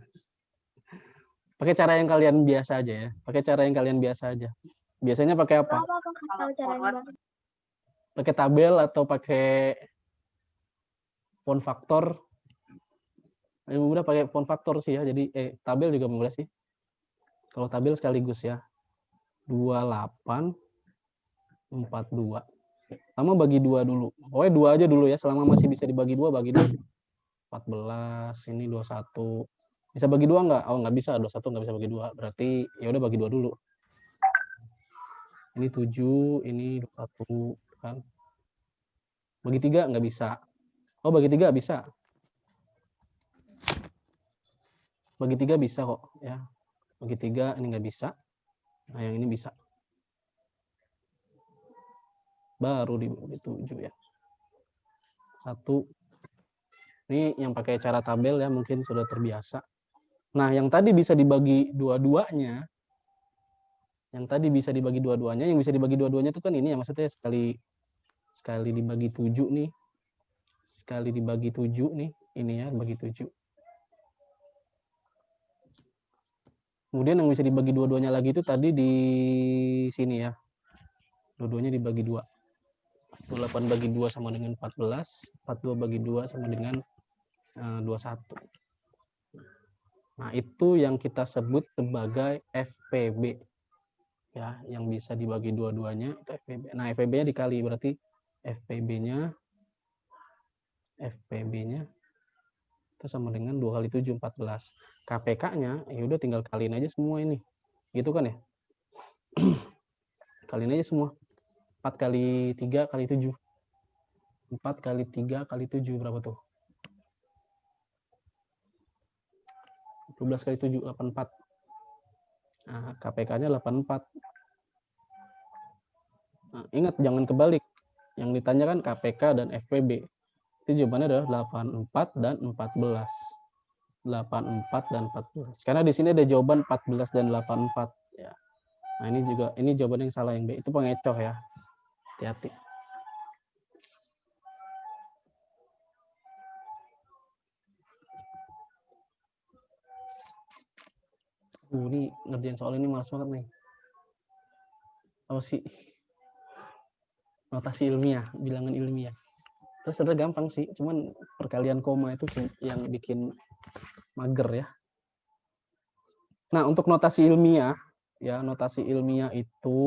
Pakai cara yang kalian biasa aja ya. Pakai cara yang kalian biasa aja. Biasanya pakai apa? Pakai tabel atau pakai font faktor? Yang mudah pakai font faktor sih ya. Jadi tabel juga mudah sih. Kalau tabel sekaligus ya. 28 42. Sama bagi 2 dulu. Pokoknya 2 aja dulu ya. Selama masih bisa dibagi 2, bagi 2. 14, ini 21. Bisa bagi 2 nggak? Oh, nggak bisa. 21 nggak bisa bagi 2. Berarti ya udah bagi 2 dulu. Ini 7, ini 21 kan. Bagi 3 nggak bisa. Oh, bagi 3 bisa. Bagi 3 bisa kok ya. Bagi 3 ini nggak bisa. Nah, yang ini bisa. Baru dibagi 7 ya. 1. Ini yang pakai cara tabel ya, mungkin sudah terbiasa. Nah, yang tadi bisa dibagi dua-duanya, yang bisa dibagi dua-duanya itu kan ini ya, maksudnya sekali dibagi 7 nih. Sekali dibagi 7 nih, ini ya, bagi 7. Kemudian yang bisa dibagi dua-duanya lagi itu tadi di sini ya. Dua-duanya dibagi 2. 28 bagi 2 sama dengan 14. 42 bagi 2 sama dengan 21. Nah, itu yang kita sebut sebagai FPB. Ya, yang bisa dibagi dua-duanya itu FPB. Nah, FPB-nya dikali, berarti FPB-nya itu sama dengan 2 kali 7, 14. KPK-nya, ya udah tinggal kaliin aja semua ini. Gitu kan ya? Kaliin aja semua. 4 kali 3 kali 7. 4 kali 3 kali 7 berapa tuh? 12 kali 7, 84. Nah, KPK-nya 84. Nah, ingat, jangan kebalik. Yang ditanyakan KPK dan FPB. Itu jawabannya adalah 84 dan 14. 84 dan 14. Karena di sini ada jawaban 14 dan 84 ya. Nah, ini jawaban yang salah, yang B. Itu pengecoh ya. Hati-hati. Ini ngerjain soal ini malas banget nih. Apa sih? Notasi ilmiah, bilangan ilmiah. Terus sebenarnya gampang sih, cuman perkalian koma itu yang bikin mager ya. Nah, untuk notasi ilmiah, ya, notasi ilmiah itu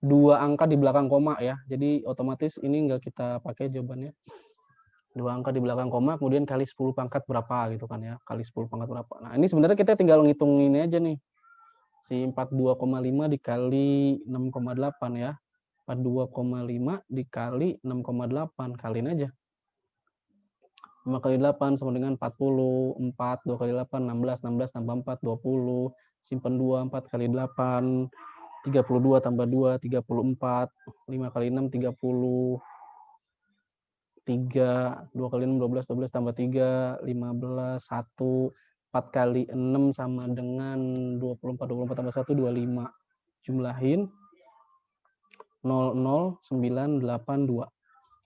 2 angka di belakang koma ya. Jadi otomatis ini nggak kita pakai jawabannya. 2 angka di belakang koma, kemudian kali 10 pangkat berapa gitu kan ya. Kali 10 pangkat berapa. Nah, ini sebenarnya kita tinggal ngitung ini aja nih. Si 42,5 dikali 6,8 ya. 42,5 dikali 6,8. Kaliin aja. 5 kali 8 sama dengan 40. 4, 2 kali 8, 16. 16 tambah 4, 20. Simpan 2, 4 kali 8. 32 tambah 2, 34. 5 kali 6, 30. 3, 2 kali 6, 12. 12 tambah 3, 15. 1. 4 kali 6 sama dengan 24. 24 tambah 1, 25. Jumlahin 00982.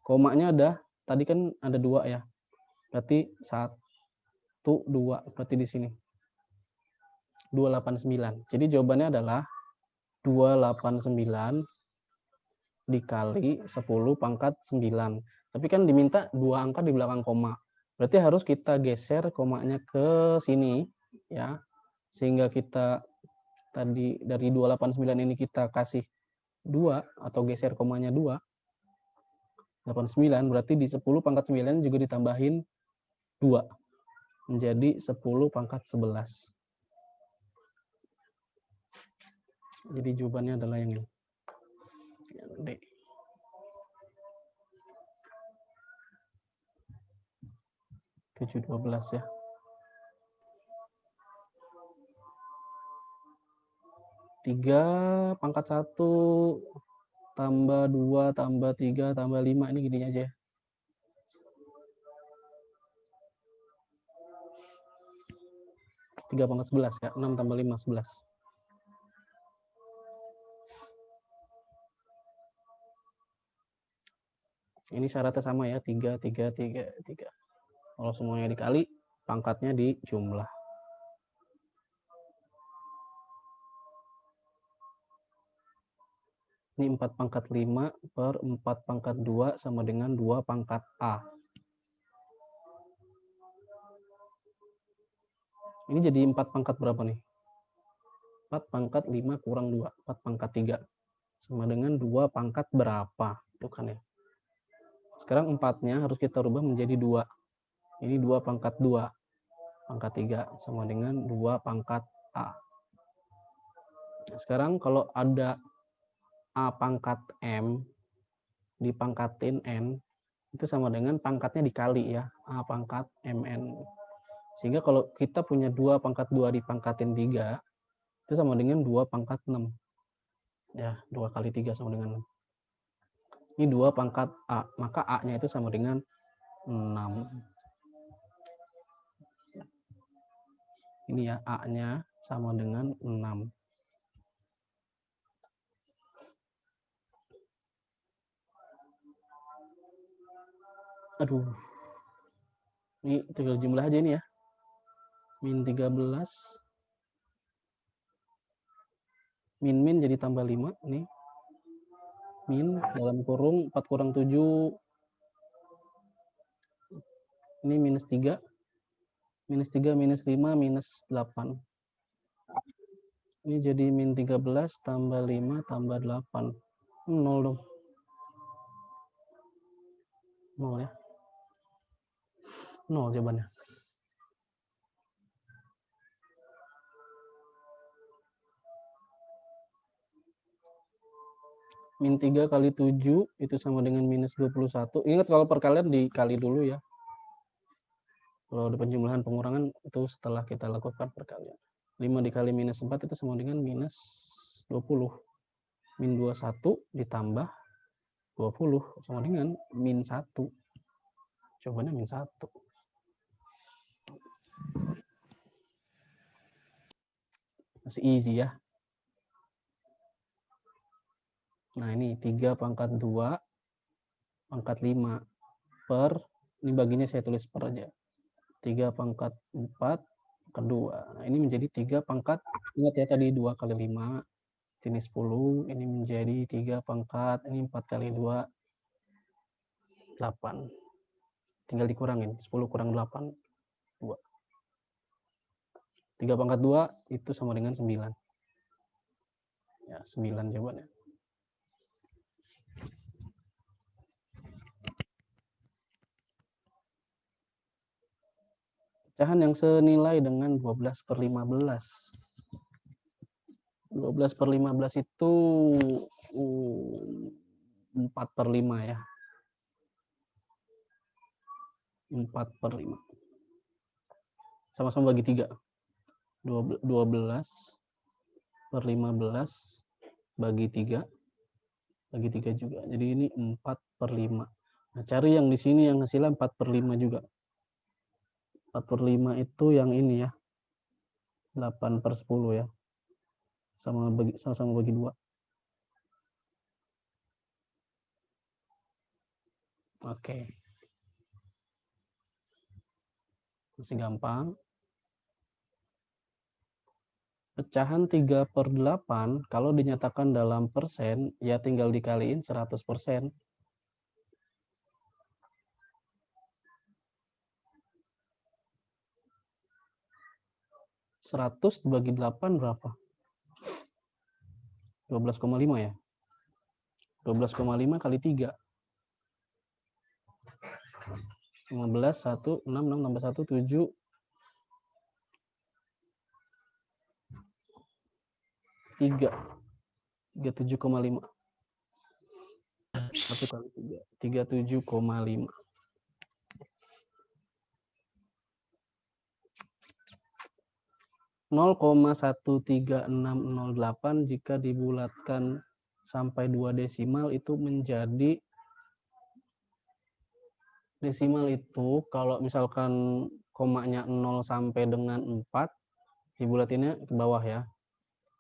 Komanya ada, tadi kan ada 2 ya. Berarti 1, 2. Berarti di sini 289. Jadi jawabannya adalah 289 dikali 10 pangkat 9. Tapi kan diminta 2 angka di belakang koma. Berarti harus kita geser komanya ke sini ya. Sehingga kita tadi dari 289 ini kita kasih 2 atau geser komanya 2. 89 berarti di 10 pangkat 9 juga ditambahin 2. Menjadi 10 pangkat 11. Jadi jawabannya adalah yang ini. Yang D. Tujuh 12 ya. Tiga pangkat 1 tambah 2 tambah 3 tambah 5 ini gini aja ya. Tiga pangkat 11 ya. 6 tambah 5 11. Ini syaratnya sama ya, 3, 3, 3, 3. Kalau semuanya dikali, pangkatnya dijumlah. Ini 4 pangkat 5 per 4 pangkat 2 sama dengan 2 pangkat A. Ini jadi 4 pangkat berapa nih? 4 pangkat 5 kurang 2. 4 pangkat 3. Sama dengan 2 pangkat berapa? Itu kan ya. Sekarang 4-nya harus kita rubah menjadi 2. Ini 2 pangkat 2. Pangkat 3 sama dengan 2 pangkat A. Sekarang kalau ada A pangkat M dipangkatin N, itu sama dengan pangkatnya dikali ya, A pangkat MN. Sehingga kalau kita punya 2 pangkat 2 dipangkatin 3, itu sama dengan 2 pangkat 6. Ya, 2 kali 3 sama dengan 6. Ini 2 pangkat A, maka A-nya itu sama dengan 6. Ini ya, A-nya sama dengan 6. Aduh. Ini tinggal jumlah aja ini ya. Min 13. Min jadi tambah 5 nih. Min dalam kurung 4 kurang 7. Ini minus 3. Minus 3, minus 5, minus 8. Ini jadi min 13 tambah 5 tambah 8. 0 dong. 0 ya. 0 jawabannya. Min 3 kali 7 itu sama dengan minus 21. Ingat kalau perkalian dikali dulu ya. Kalau ada penjumlahan pengurangan itu setelah kita lakukan perkalian. 5 dikali minus 4 itu sama dengan minus 20. Min 21 ditambah 20 sama dengan min 1. Jawabannya min 1. Masih easy ya. Nah ini 3 pangkat 2 pangkat 5 per, ini baginya saya tulis per aja. 3 pangkat 4 kedua. Nah ini menjadi 3 pangkat, ingat ya tadi 2 kali 5, ini 10, ini menjadi 3 pangkat, ini 4 kali 2, 8. Tinggal dikurangin, 10 kurang 8, 2. 3 pangkat 2 itu sama dengan 9. Ya, 9 jawabannya. Pecahan yang senilai dengan 12/15. 12/15 itu 4/5 ya. 4/5. Sama-sama bagi 3. 12/15 bagi 3. Bagi 3 juga. Jadi ini 4/5. Nah, cari yang di sini yang hasilnya 4/5 juga. 4/5 itu yang ini ya. 8/10 ya. Sama-sama bagi 2. Oke. Masih gampang. Pecahan 3/8 kalau dinyatakan dalam persen, ya tinggal dikaliin 100%. 100 dibagi 8 berapa? 12,5 ya? 12,5 kali 3. 15, 1, 6, 6 tambah 1, 7. 3. 37,5. 1 kali 3. 37,5. (0,13608) jika dibulatkan sampai 2 desimal itu menjadi desimal itu kalau misalkan komanya 0 sampai dengan 4 dibulatinnya ke bawah ya.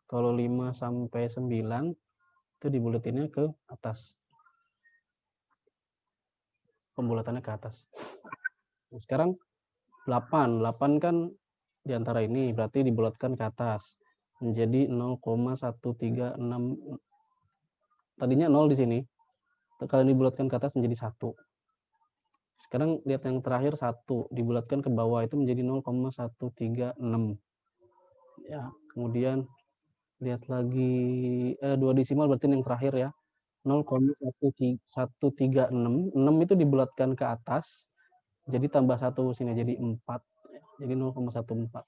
Kalau 5 sampai 9 itu dibulatinnya ke atas. Pembulatannya ke atas. Nah, sekarang 8 kan di antara ini berarti dibulatkan ke atas menjadi 0,136. Tadinya 0 di sini. Kalau dibulatkan ke atas menjadi 1. Sekarang lihat yang terakhir 1 dibulatkan ke bawah itu menjadi 0,136. Ya, kemudian lihat lagi 2 desimal berarti yang terakhir ya. 0,136. 6 itu dibulatkan ke atas. Jadi tambah 1 sini jadi 4. Jadi 0,14.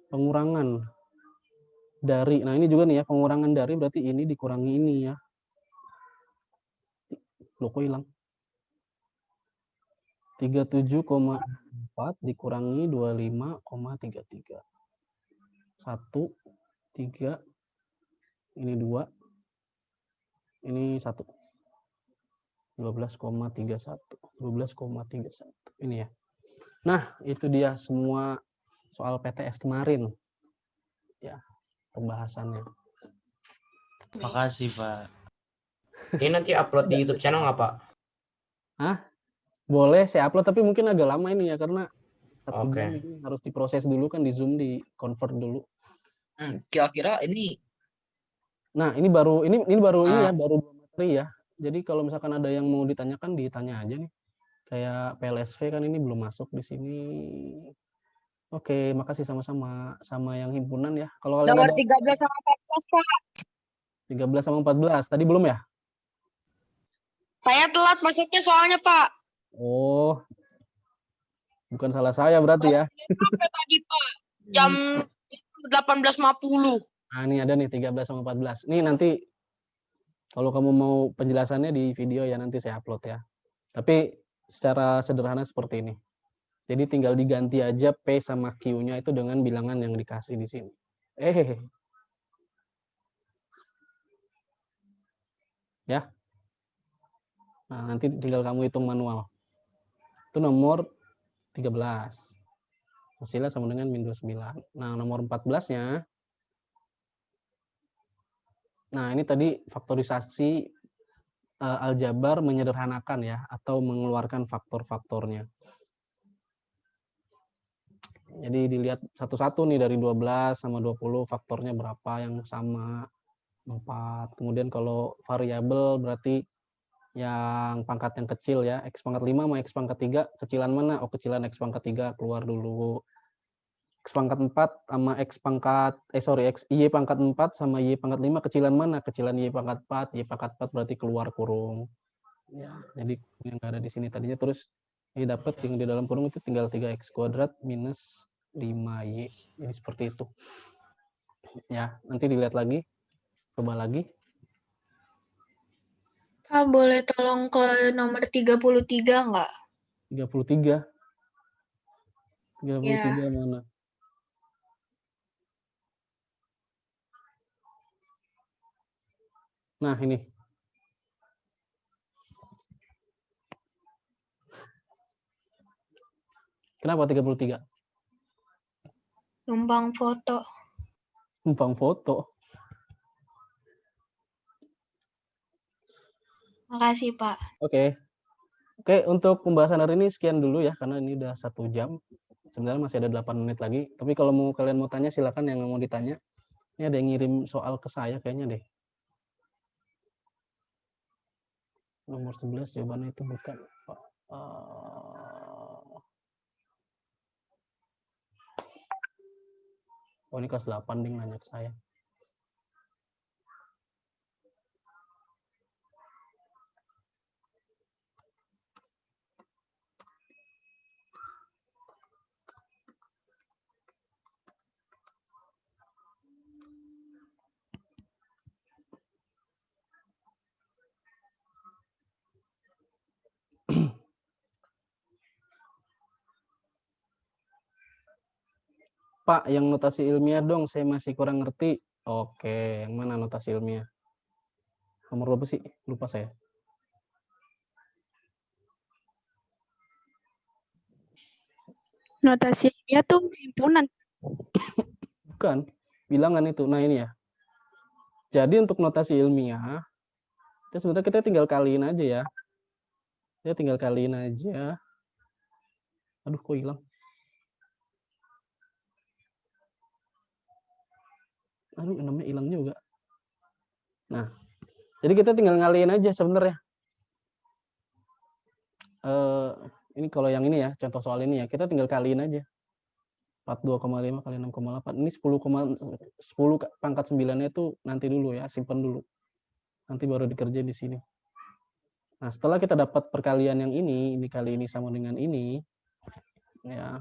Pengurangan dari, nah ini juga nih ya, pengurangan dari berarti ini dikurangi ini ya. Loh kok hilang? 37,4 dikurangi 25,33. 1, 3, ini 2, ini 1. 12,31. 12,31. Ini ya. Nah, itu dia semua soal PTS kemarin. Ya, pembahasannya. Makasih, Pak. Ini nanti upload di YouTube channel nggak, Pak? Boleh saya upload tapi mungkin agak lama ini ya karena 1 Oke. jam ini harus diproses dulu kan di Zoom, di convert dulu. Kira-kira ini Nah, ini baru ini baru ini ya, baru 2 materi ya. Jadi kalau misalkan ada yang mau ditanyakan ditanya aja nih. Kayak PLSV kan ini belum masuk di sini. Oke, makasih sama-sama sama yang himpunan ya. Kalau kalian Nomor ada 13 sama 14, Pak. 13 sama 14 tadi belum ya? Saya telat masuknya soalnya, Pak. Oh. Bukan salah saya berarti ya. Sampai tadi, Pak. Jam 18.50. Nah, ini ada nih 13 sama 14. Nih nanti kalau kamu mau penjelasannya di video ya nanti saya upload ya. Tapi secara sederhana seperti ini. Jadi tinggal diganti aja P sama Q-nya itu dengan bilangan yang dikasih di sini. Ya. Nah, nanti tinggal kamu hitung manual. Itu nomor 13. Hasilnya sama dengan -9. Nah, nomor 14-nya. Nah, ini tadi faktorisasi aljabar menyederhanakan ya, atau mengeluarkan faktor-faktornya. Jadi dilihat satu-satu nih dari 12 sama 20 faktornya berapa yang sama 4. Kemudian kalau variabel berarti yang pangkat yang kecil ya, X pangkat 5 sama X pangkat 3, kecilan mana? Oh, kecilan X pangkat 3 keluar dulu. X pangkat 4 sama X pangkat, Y pangkat 4 sama Y pangkat 5, kecilan mana? Kecilan Y pangkat 4, Y pangkat 4 berarti keluar kurung. Ya, jadi yang nggak ada di sini tadinya terus Jadi dapat yang di dalam kurung itu tinggal 3x kuadrat minus 5y. Ini seperti itu. Ya, nanti dilihat lagi. Coba lagi. Pak, boleh tolong ke nomor 33 nggak? 33. 33 Ya. mana? Nah, ini. Kenapa 33? Numpang foto. Numpang foto. Makasih, Pak. Oke. Oke, untuk pembahasan hari ini sekian dulu ya, karena ini udah 1 jam. Sebenarnya masih ada 8 menit lagi. Tapi kalau kalian mau tanya, silakan yang mau ditanya. Ini ada yang ngirim soal ke saya kayaknya deh. Nomor 11 jawabannya itu bukan. Oh, ini kelas 8 ding nanya ke saya. Pak, yang notasi ilmiah dong, saya masih kurang ngerti. Oke, yang mana notasi ilmiah? Nomor berapa sih? Lupa saya. Notasi ilmiah tuh himpunan. Bukan, bilangan itu. Nah, ini ya. Jadi untuk notasi ilmiah, itu sebenarnya kita tinggal kaliin aja ya. Ya tinggal kaliin aja. Aduh, kok hilang? Aduh, namanya hilang juga. Nah, jadi kita tinggal ngaliin aja sebenarnya. Ini kalau yang ini ya, contoh soal ini ya, kita tinggal kaliin aja. 42,5 kali 6,8. Ini 10 pangkat 9-nya itu nanti dulu ya, simpan dulu. Nanti baru dikerjain di sini. Nah, setelah kita dapat perkalian yang ini kali ini sama dengan ini, ya.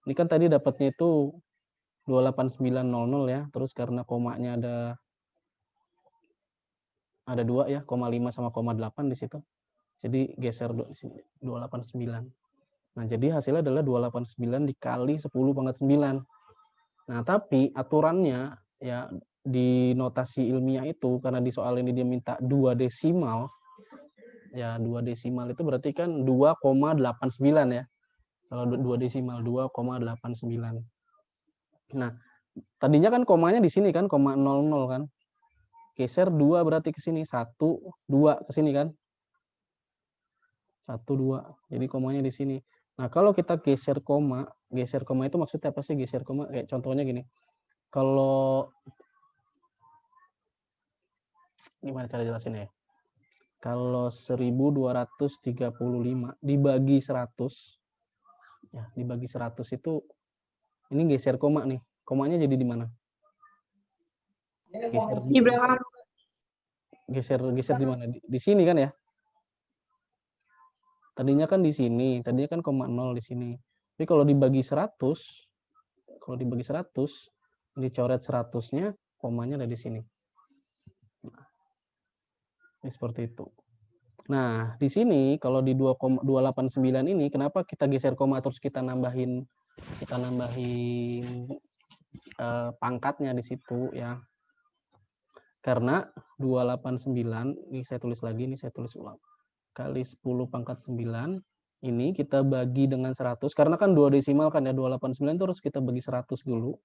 Ini kan tadi dapatnya itu 28900 ya, terus karena komanya ada 2 ya, 0,5 sama 0,8 di situ. Jadi geser di sini 289. Nah, jadi hasilnya adalah 289 dikali 10 pangkat 9. Nah, tapi aturannya ya di notasi ilmiah itu karena di soal ini dia minta 2 desimal. Ya, 2 desimal itu berarti kan 2,89 ya. Kalau 2 desimal 2,89. Nah, tadinya kan komanya di sini kan, 0,00 kan. Geser 2 berarti ke sini, 1, 2 ke sini kan. 1, 2. Jadi komanya di sini. Nah, kalau kita geser koma itu maksudnya apa sih geser koma? Kayak contohnya gini. Kalau gimana cara jelasin ya? Kalau 1235 dibagi 100 ya, dibagi 100 itu ini geser koma nih. Komanya jadi di mana? Geser Di belakang. geser di mana? Di sini kan ya? Tadinya kan di sini, tadinya kan 0,0 di sini. Tapi kalau dibagi 100, dicoret 100-nya, komanya ada di sini. Nah, ini seperti itu. Nah, di sini kalau di 2,289 ini, kenapa kita geser koma terus kita nambahin pangkatnya di situ ya? Karena 289, ini saya tulis lagi, ini saya tulis ulang. Kali 10 pangkat 9, ini kita bagi dengan 100, karena kan 2 desimal kan ya, 289 itu harus kita bagi 100 dulu.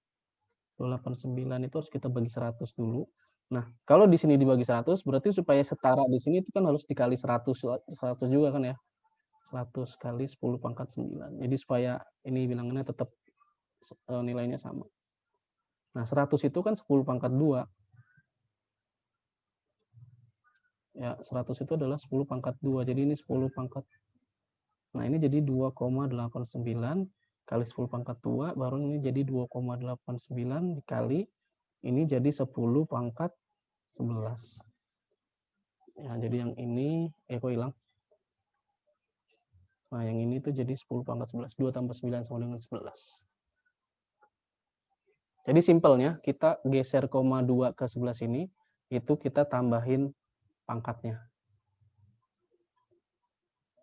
289 itu harus kita bagi 100 dulu. Nah, kalau di sini dibagi 100, berarti supaya setara di sini itu kan harus dikali 100 juga kan ya. 100 kali 10 pangkat 9. Jadi supaya ini bilangannya tetap nilainya sama. Nah, 100 itu kan 10 pangkat 2. Ya, 100 itu adalah 10 pangkat 2. Jadi ini 10 pangkat. Nah, ini jadi 2,89 kali 10 pangkat 2, baru ini jadi 2,89 dikali, ini jadi 10 pangkat 11. Ya, jadi yang ini, kok hilang? Nah, yang ini tuh jadi 10 pangkat 11. 2 tambah 9 sama dengan 11. Jadi simpelnya, kita geser koma 2 ke 11 ini, itu kita tambahin pangkatnya.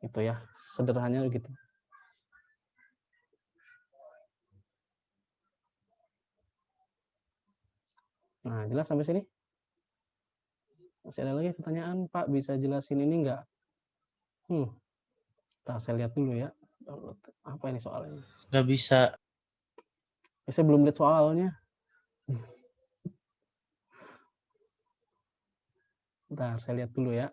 Itu ya, sederhananya gitu. Nah, jelas sampai sini? Masih ada lagi pertanyaan, Pak? Bisa jelasin ini enggak? Ntar saya lihat dulu ya. Apa ini soalnya? Nggak bisa. Saya belum lihat soalnya. Bentar, saya lihat dulu ya.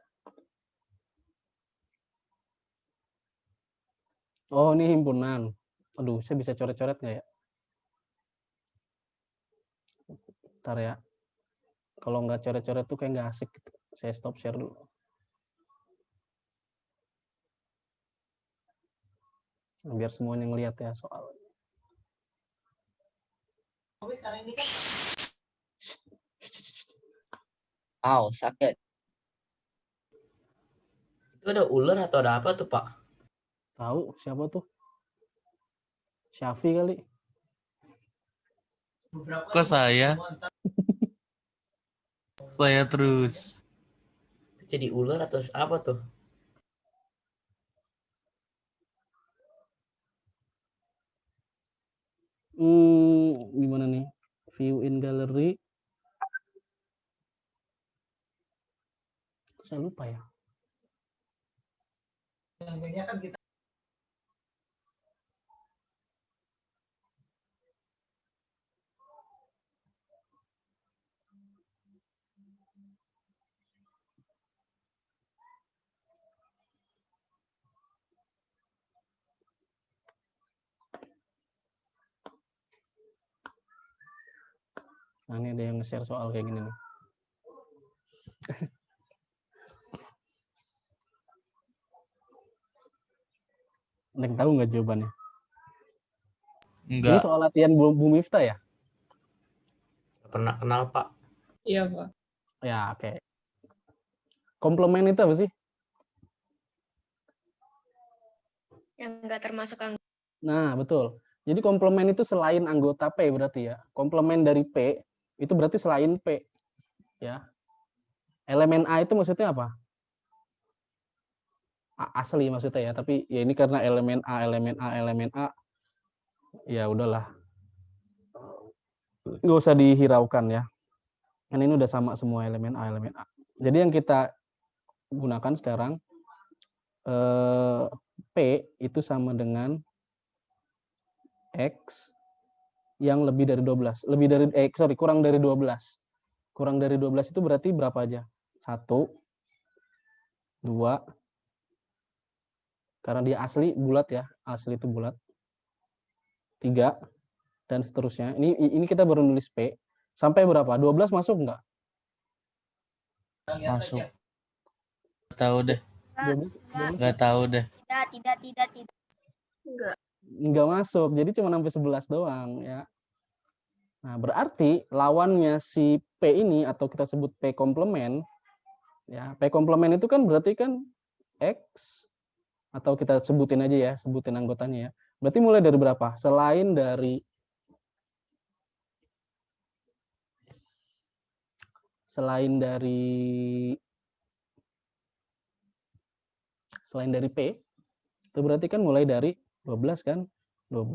Oh, ini himpunan. Aduh, saya bisa coret-coret nggak ya? Bentar ya. Kalau nggak coret-coret tuh kayak nggak asik gitu. Saya stop share dulu. Biar semuanya ngelihat ya soal. Aw, sakit. Itu ada ular atau ada apa tuh, Pak? Tahu siapa tuh? Syafi kali. Kok saya? Saya terus. Itu jadi ular atau apa tuh? Gimana nih? View in gallery. Saya lupa ya. Nah, ini ada yang nge-share soal kayak gini nih. Neng tahu nggak jawabannya? Ini Enggak. soal latihan Bu Miftah ya? Nggak pernah kenal, Pak. Iya, Pak. Ya, oke. Komplement itu apa sih? Yang nggak termasuk anggota. Nah, betul. Jadi komplement itu selain anggota P berarti ya. Komplement dari P itu berarti selain P. Ya. Elemen A itu maksudnya apa? Asli maksudnya ya, tapi ya ini karena elemen A, ya udahlah. Nggak usah dihiraukan ya. Kan ini udah sama semua elemen A, elemen A. Jadi yang kita gunakan sekarang P itu sama dengan X yang lebih dari 12. Kurang dari 12. Kurang dari 12 itu berarti berapa aja? 1, 2, karena dia asli bulat ya, asli itu bulat. 3, dan seterusnya. Ini kita baru nulis P. Sampai berapa? 12 masuk nggak? Masuk. Nggak tahu deh. 12? Nggak tahu deh. Tidak. Nggak masuk, jadi cuma sampai 11 doang ya. Nah, berarti lawannya si P ini atau kita sebut P komplement ya. P komplement itu kan berarti kan X atau kita sebutin aja ya, sebutin anggotanya ya. Berarti mulai dari berapa? Selain dari P itu berarti kan mulai dari 12 kan? 12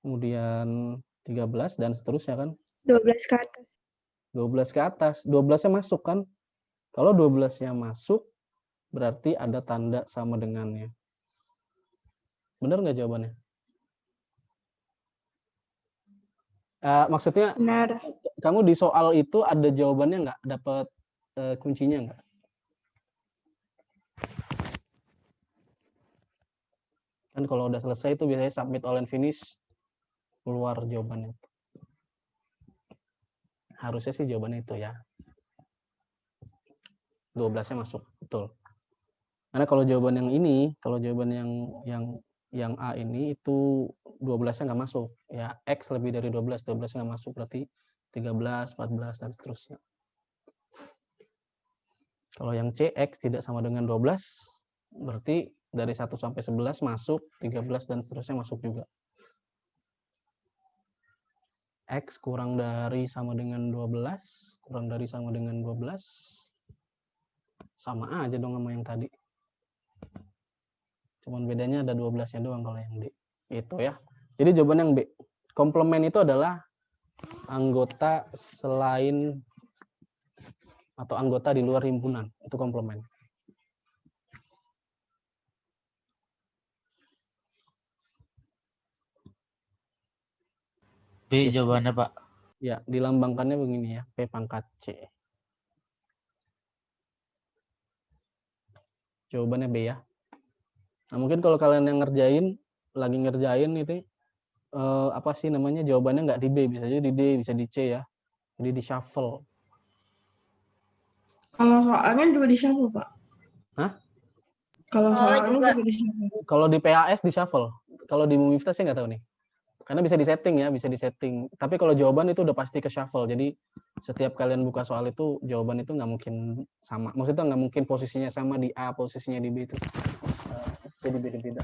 kemudian 13 dan seterusnya kan? 12 ke atas. 12 ke atas. 12-nya masuk kan? Kalau 12-nya masuk, berarti ada tanda sama dengannya. Benar nggak jawabannya? Maksudnya, Benar. kamu di soal itu ada jawabannya nggak? Dapat kuncinya nggak? Kan kalau udah selesai itu biasanya submit all and finish, keluar jawabannya. Harusnya sih jawabannya itu ya. 12-nya masuk, betul. Karena kalau jawaban yang ini, kalau jawaban yang A ini itu 12-nya nggak masuk. Ya, X lebih dari 12, 12 nggak masuk, berarti 13, 14, dan seterusnya. Kalau yang C, X tidak sama dengan 12, berarti dari 1 sampai 11 masuk, 13 dan seterusnya masuk juga. X kurang dari sama dengan 12, kurang dari sama dengan 12. Sama aja dong sama yang tadi. Cuman bedanya ada 12-nya doang kalau yang D. Itu ya. Jadi jawaban yang B. Komplement itu adalah anggota selain atau anggota di luar himpunan. Itu komplement. B jawabannya, Pak. Ya, dilambangkannya begini ya, P pangkat C. Jawabannya B ya. Nah, mungkin kalau kalian yang lagi ngerjain itu, apa sih namanya, jawabannya nggak di B, bisa aja di D, bisa di C ya. Jadi di shuffle. Kalau soalnya juga di shuffle, Pak. Hah? Kalau soalnya juga. juga di shuffle. Kalau di PAS di shuffle. Kalau di Mumifta saya nggak tahu nih. Karena bisa disetting ya, bisa disetting. Tapi kalau jawaban itu udah pasti ke shuffle. Jadi setiap kalian buka soal itu, jawaban itu nggak mungkin sama. Maksudnya nggak mungkin posisinya sama di A, posisinya di B itu. Jadi beda-beda.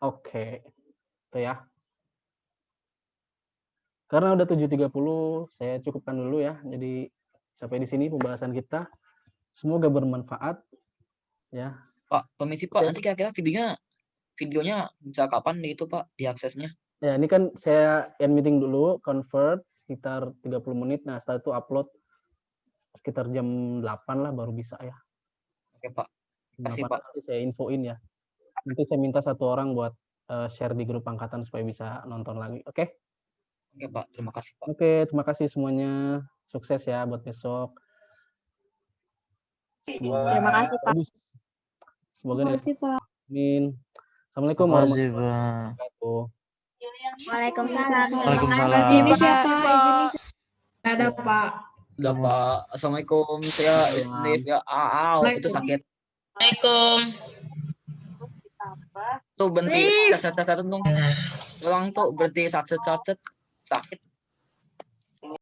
Oke. Itu ya. Karena udah 7.30, saya cukupkan dulu ya. Jadi sampai di sini pembahasan kita. Semoga bermanfaat. Ya. Pak, permisi Pak, nanti kira-kira videonya bisa kapan itu Pak diaksesnya? Ya, ini kan saya end meeting dulu, convert sekitar 30 menit. Nah, setelah itu upload sekitar jam 8 lah baru bisa ya. Oke Pak. Kasih 8 Pak. nanti saya infoin ya. Nanti saya minta 1 orang buat share di grup angkatan supaya bisa nonton lagi. Oke? Oke Pak, terima kasih Pak. Oke, terima kasih semuanya. Sukses ya buat besok. Semoga Terima kasih, Pak. bagus. Semoga Terima kasih, Pak. Amin. Assalamualaikum Terima kasih, warahmatullahi Pak. wabarakatuh. Waalaikumsalam. Waalaikumsalam. Ini Pak. Ada Pak. Udah Pak. Assalamualaikum. Saya Liv ya. Itu sakit. Assalamualaikum. Tuh berhenti. Sat dong. Tolong tuh berhenti sat sakit.